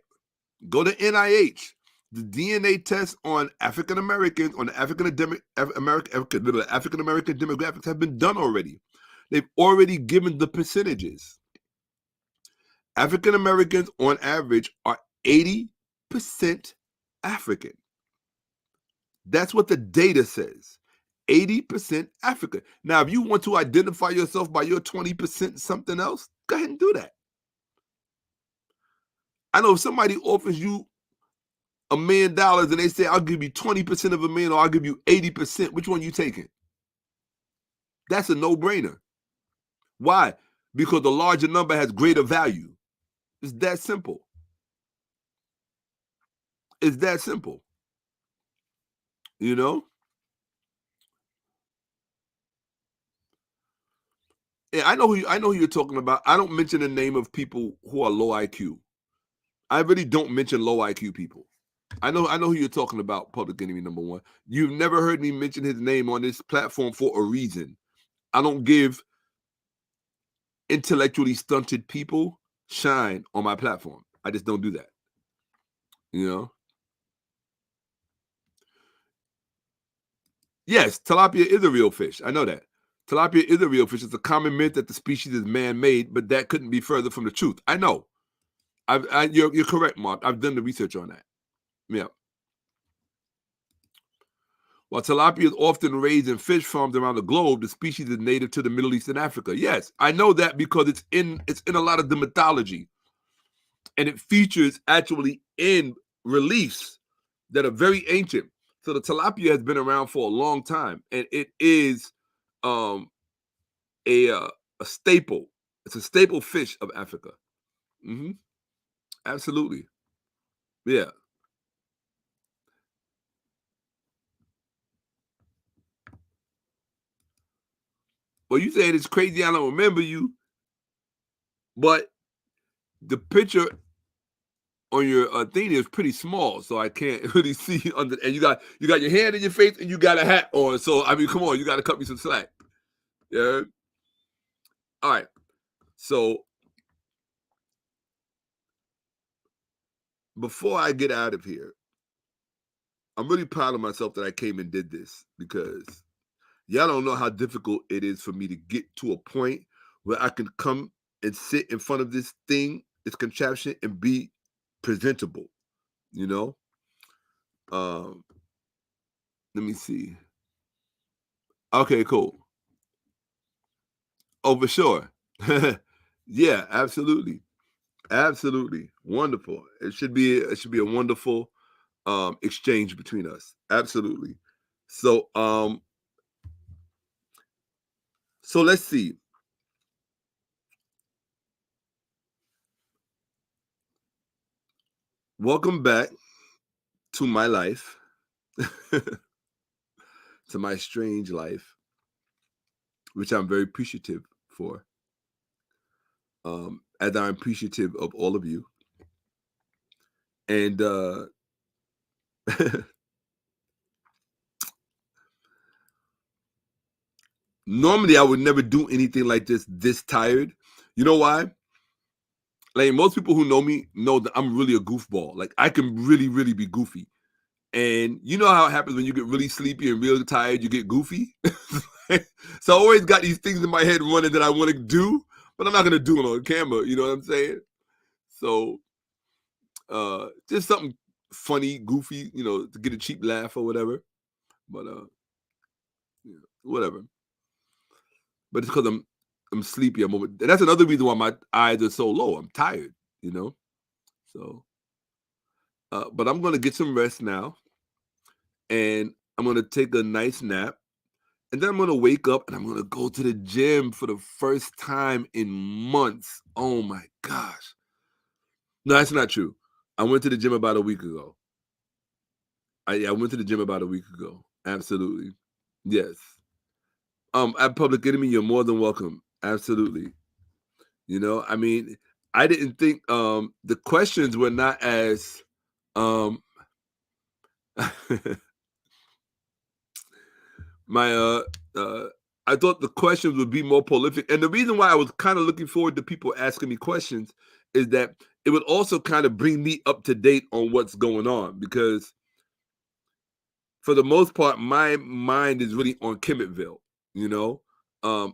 Go to NIH. The DNA tests on African Americans, on the African American demographics have been done already. They've already given the percentages. African Americans, on average, are 80% African. That's what the data says. 80% African. Now, if you want to identify yourself by your 20% something else, go ahead and do that. I know if somebody offers you $1 million and they say, I'll give you 20% of $1 million or I'll give you 80%, which one are you taking? That's a no-brainer. Why? Because the larger number has greater value. It's that simple. It's that simple. You know? Yeah, I know who you're talking about. I don't mention the name of people who are low IQ. I really don't mention low IQ people. I know who you're talking about, public enemy number one. You've never heard me mention his name on this platform for a reason. I don't give intellectually stunted people shine on my platform. I just don't do that. You know? Yes, tilapia is a real fish. I know that. Tilapia is a real fish. It's a common myth that the species is man-made, but that couldn't be further from the truth. I know. You're correct, Mark. I've done the research on that. Yeah. While tilapia is often raised in fish farms around the globe, the species is native to the Middle East and Africa. Yes, I know that because it's in a lot of the mythology, and it features actually in reliefs that are very ancient. So the tilapia has been around for a long time, and it is a staple. It's a staple fish of Africa. Hmm. Absolutely, yeah. Well, you said it's crazy. I don't remember you, but the picture on your thing is pretty small, so I can't really see under. And you got your hand in your face, and you got a hat on. So I mean, come on, you got to cut me some slack. Yeah. All right. So before I get out of here, I'm really proud of myself that I came and did this because y'all don't know how difficult it is for me to get to a point where I can come and sit in front of this thing, this contraption, and be presentable. You know. Um, Let me see. Okay, cool. Oh, for sure. Yeah, absolutely. Absolutely. Wonderful. It should be a wonderful exchange between us. Absolutely. So so let's see. Welcome back to my life. To my strange life, which I'm very appreciative for. As I'm appreciative of all of you. And Normally, I would never do anything like this tired. You know why? Like most people who know me know that I'm really a goofball. Like I can really, really be goofy. And you know how it happens when you get really sleepy and really tired, you get goofy. So I always got these things in my head running that I want to do, but I'm not gonna do it on camera. You know what I'm saying? So just something funny, goofy, to get a cheap laugh or whatever. But whatever. But it's because I'm sleepy. And that's another reason why my eyes are so low. I'm tired. So but I'm gonna get some rest now, and I'm gonna take a nice nap, and then I'm gonna wake up and I'm gonna go to the gym for the first time in months. Oh my gosh! No, that's not true. I went to the gym about a week ago. I went to the gym about a week ago. Absolutely, yes. At Public Enemy, you're more than welcome. Absolutely. I mean, I didn't think the questions were not as my I thought the questions would be more prolific. And the reason why I was kind of looking forward to people asking me questions is that it would also kind of bring me up to date on what's going on, because for the most part, my mind is really on Kemetville.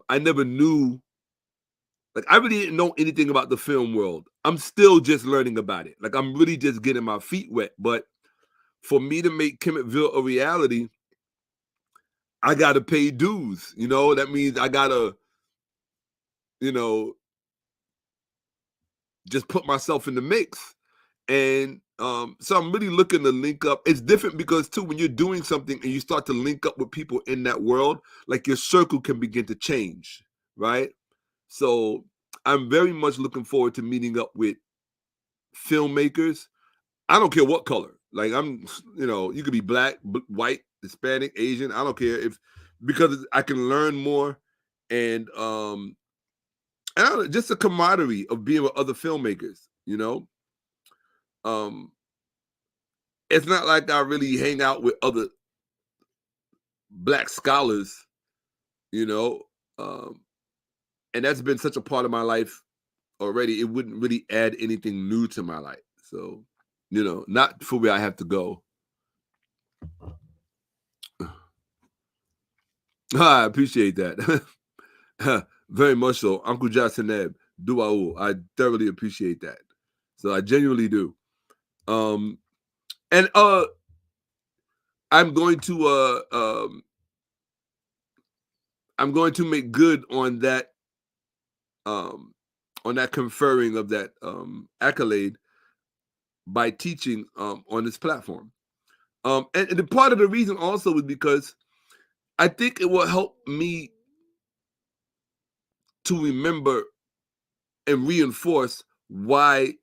I never knew, like, I really didn't know anything about the film world. I'm still just learning about it. Like, I'm really just getting my feet wet. But for me to make Kemetville a reality, I got to pay dues. That means I got to, just put myself in the mix. And so I'm really looking to link up. It's different because, too, when you're doing something and you start to link up with people in that world, like your circle can begin to change, right? So I'm very much looking forward to meeting up with filmmakers. I don't care what color. Like you could be black, white, Hispanic, Asian. I don't care, because I can learn more, and I don't know, just the camaraderie of being with other filmmakers. Um, it's not like I really hang out with other black scholars, you know, um, and that's been such a part of my life already. It wouldn't really add anything new to my life. So, not for where I have to go. I appreciate that. Very much so. Uncle Jasaneb, Duao. I thoroughly appreciate that. So I genuinely do. And I'm going to make good on that conferring of that accolade by teaching on this platform. And the part of the reason also is because I think it will help me to remember and reinforce why,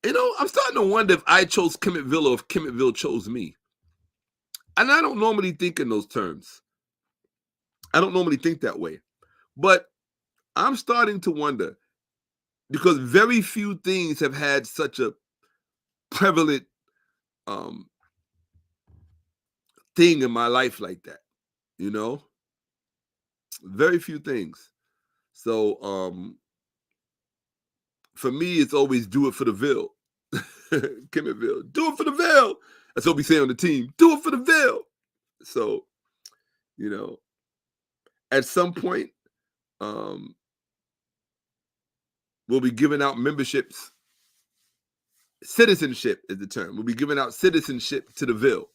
I'm starting to wonder if I chose Kemetville or if Kemetville chose me. And I don't normally think in those terms. I don't normally think that way. But I'm starting to wonder, because very few things have had such a prevalent thing in my life like that, very few things. So for me, it's always do it for the Ville. Kemetville, do it for the Ville. That's what we say on the team. Do it for the Ville. So, at some point, we'll be giving out memberships. Citizenship is the term. We'll be giving out citizenship to the Ville.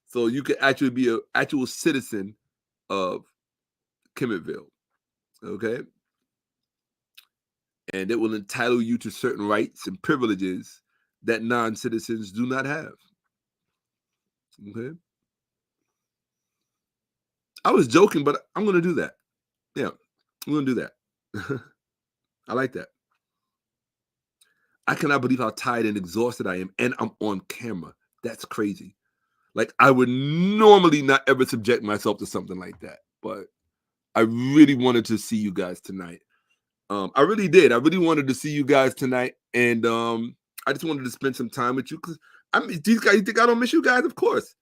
So you can actually be an actual citizen of Kemetville. Okay? And it will entitle you to certain rights and privileges that non-citizens do not have. Okay? I was joking, but I'm going to do that. Yeah, I'm going to do that. I like that. I cannot believe how tired and exhausted I am, and I'm on camera. That's crazy. Like, I would normally not ever subject myself to something like that, but I really wanted to see you guys tonight. I really did. I really wanted to see you guys tonight, and I just wanted to spend some time with you, because these guys. You think I don't miss you guys? Of course.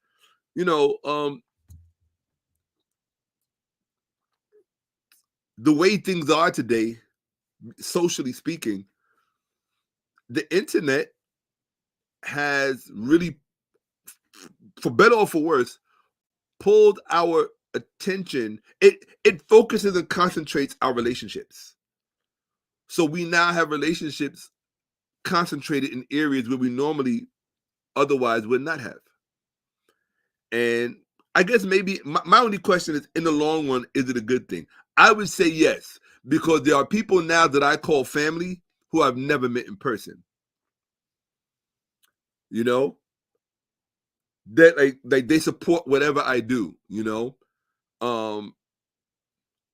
the way things are today, socially speaking, the internet has really, for better or for worse, pulled our attention. It focuses and concentrates our relationships. So we now have relationships concentrated in areas where we normally otherwise would not have. And I guess maybe my only question is, in the long run, is it a good thing? I would say yes, because there are people now that I call family who I've never met in person. You know, that like they support whatever I do. Um,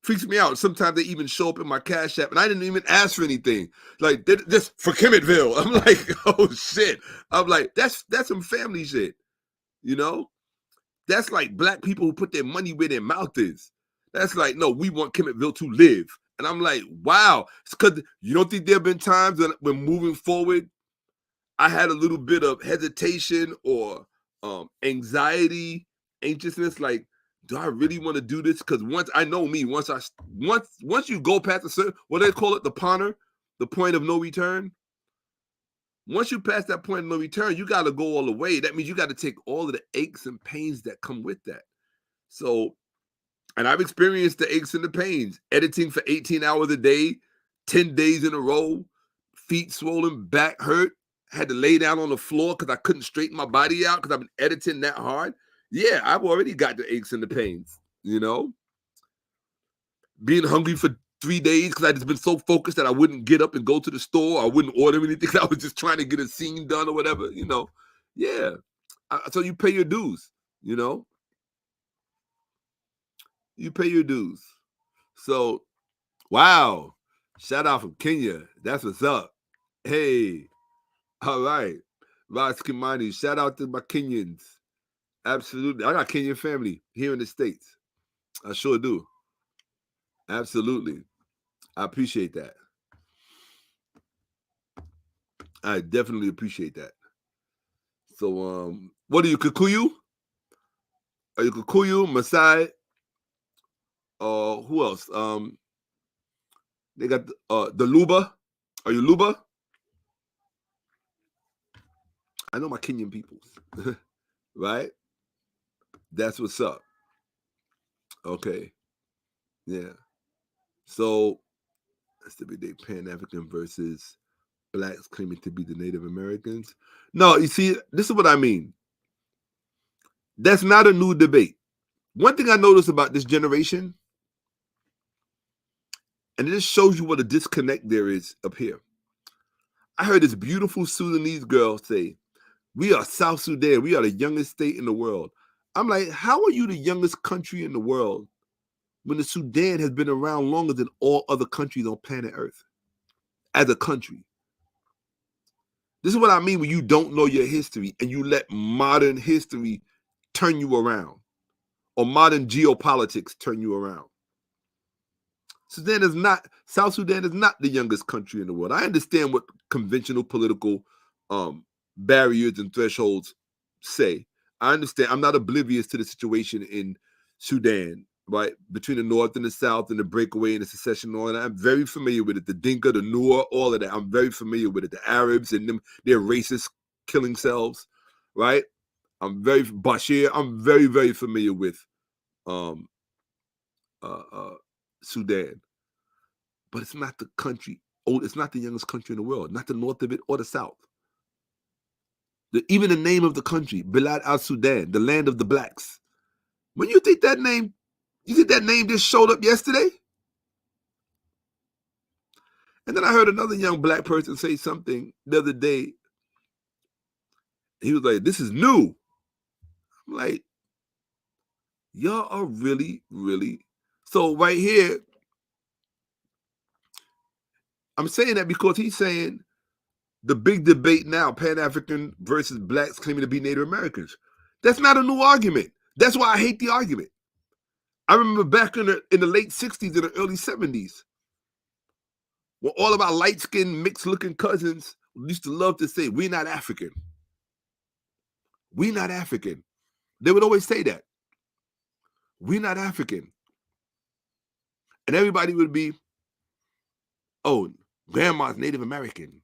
freaks me out. Sometimes they even show up in my Cash App, and I didn't even ask for anything. Like just for Kemetville. I'm like, oh shit. I'm like, that's some family shit. You know, that's like black people who put their money where their mouth is. That's like, no, we want Kemetville to live. And I'm like, wow. It's because you don't think there have been times when moving forward, I had a little bit of hesitation or anxiety, anxiousness, like, do I really want to do this? Because once I know me, once you go past a certain, what do they call it, the ponder, the point of no return. Once you pass that point of no return, you got to go all the way. That means you got to take all of the aches and pains that come with that. So, and I've experienced the aches and the pains. Editing for 18 hours a day, 10 days in a row, feet swollen, back hurt, had to lay down on the floor because I couldn't straighten my body out because I've been editing that hard. Yeah, I've already got the aches and the pains, Being hungry for 3 days because I just been so focused that I wouldn't get up and go to the store. I wouldn't order anything. I was just trying to get a scene done or whatever, Yeah. So you pay your dues, You pay your dues. So, wow. Shout out from Kenya. That's what's up. Hey. All right. Raj Kimani. Shout out to my Kenyans. Absolutely. I got Kenyan family here in the States. I sure do. Absolutely. I appreciate that. I definitely appreciate that. So, what are you, Kikuyu? Are you Kikuyu, Maasai? Who else? They got the Luba. Are you Luba? I know my Kenyan peoples, right? That's what's up. Okay, yeah. So that's the big day. Pan-African versus blacks claiming to be the Native Americans. No, you see, this is what I mean. That's not a new debate. One thing I noticed about this generation, and it just shows you what a disconnect there is up here. I heard this beautiful Sudanese girl say, "We are South Sudan. We are the youngest state in the world." I'm like, how are you the youngest country in the world when the Sudan has been around longer than all other countries on planet Earth as a country? This is what I mean when you don't know your history and you let modern history turn you around, or modern geopolitics turn you around. South Sudan is not the youngest country in the world. I understand what conventional political barriers and thresholds say. I understand. I'm not oblivious to the situation in Sudan, right? Between the North and the South and the breakaway and the secession and all that. I'm very familiar with it. The Dinka, the Noor, all of that. I'm very familiar with it. The Arabs and their racist killing selves, right? Bashir. I'm very, very familiar with um, Sudan. But it's not the country. It's not the youngest country in the world, not the north of it or the south. Even the name of the country, Bilad al-Sudan, the land of the blacks. When you think that name just showed up yesterday? And then I heard another young black person say something the other day. He was like, "This is new." I'm like, y'all are really, really. So right here, I'm saying that because he's saying the big debate now, Pan-African versus blacks claiming to be Native Americans. That's not a new argument. That's why I hate the argument. I remember back in the late 60s and the early 70s, when all of our light-skinned, mixed-looking cousins used to love to say, "We're not African. We're not African." They would always say that. "We're not African." And everybody would be, oh, grandma's Native American.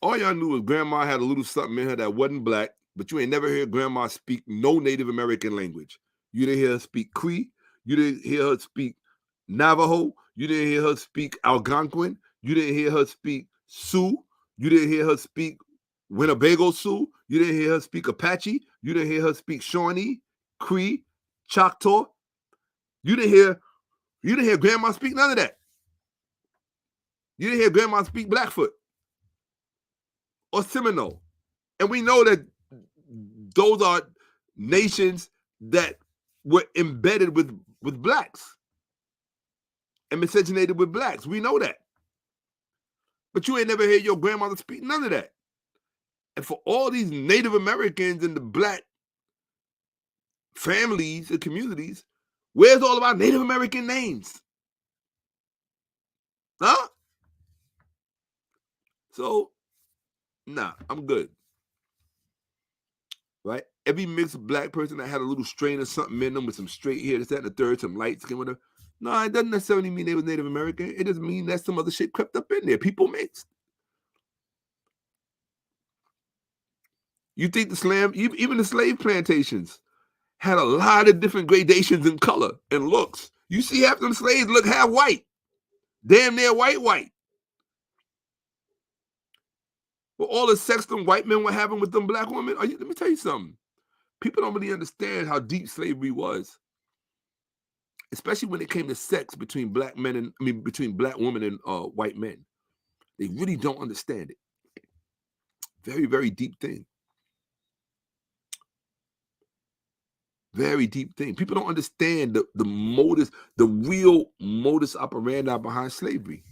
All y'all knew was grandma had a little something in her that wasn't black, but you ain't never heard grandma speak no Native American language. You didn't hear her speak Cree. You didn't hear her speak Navajo. You didn't hear her speak Algonquin. You didn't hear her speak Sioux. You didn't hear her speak Winnebago Sioux. You didn't hear her speak Apache. You didn't hear her speak Shawnee, Cree, Choctaw. You didn't hear grandma speak none of that. You didn't hear grandma speak Blackfoot or Seminole. And we know that those are nations that were embedded with blacks and miscegenated with blacks. We know that. But you ain't never heard your grandmother speak none of that. And for all these Native Americans and the black families and communities, where's all of our Native American names? Huh? So, nah, I'm good. Right? Every mixed black person that had a little strain of something in them with some straight hair, this, that, and the third, some light skin, whatever. No, it doesn't necessarily mean they was Native American. It just means that some other shit crept up in there. People mixed. You think even the slave plantations had a lot of different gradations in color and looks. You see half them slaves look half white. Damn near white. But all the sex them white men were having with them black women, let me tell you something. People don't really understand how deep slavery was, especially when it came to sex between black women and white men. They really don't understand it. Very, very deep thing. Very deep thing. People don't understand the modus, the real modus operandi behind slavery.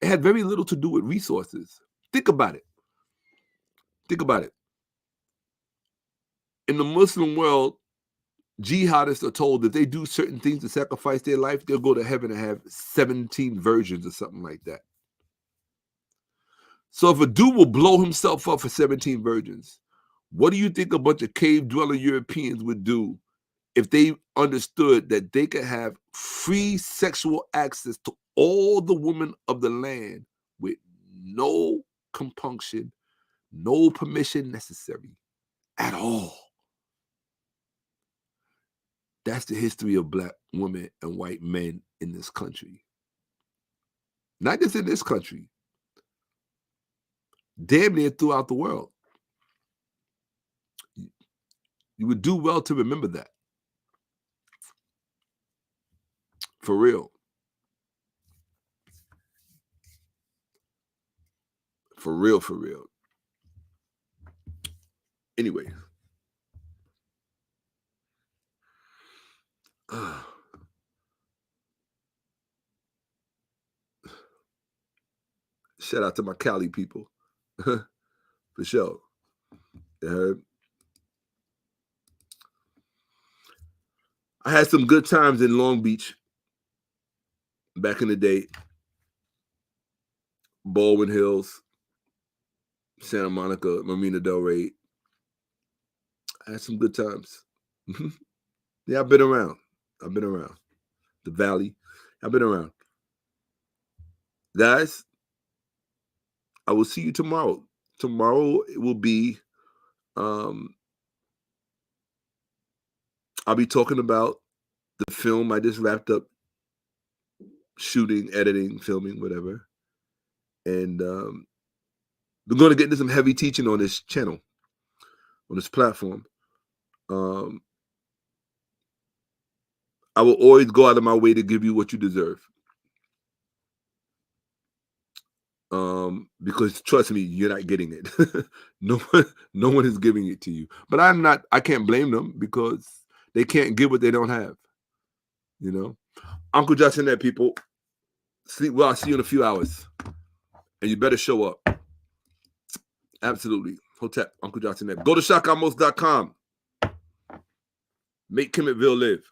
It had very little to do with resources. Think about it. In the Muslim world, jihadists are told that they do certain things to sacrifice their life, they'll go to heaven and have 17 virgins or something like that. So if a dude will blow himself up for 17 virgins, what do you think a bunch of cave-dwelling Europeans would do if they understood that they could have free sexual access to all the women of the land with no compunction, no permission necessary at all? That's the history of black women and white men in this country. Not just in this country, damn near throughout the world. You would do well to remember that. For real. For real. Anyway. Shout out to my Cali people. For sure. You heard? I had some good times in Long Beach back in the day. Baldwin Hills, Santa Monica, Marina Del Rey. I had some good times. Yeah, I've been around. The Valley. I've been around. Guys, I will see you tomorrow. Tomorrow it will be, I'll be talking about the film I just wrapped up shooting, editing, filming, whatever. And we're going to get into some heavy teaching on this channel, on this platform. I will always go out of my way to give you what you deserve. Because trust me, you're not getting it. No one is giving it to you. But I can't blame them because they can't give what they don't have. You know? Uncle Justin there, people. Sleep well. I'll see you in a few hours. And you better show up. Absolutely. Hotep, Uncle Johnson there. Go to Shakka-Ahmose.com. Make Kemetville live.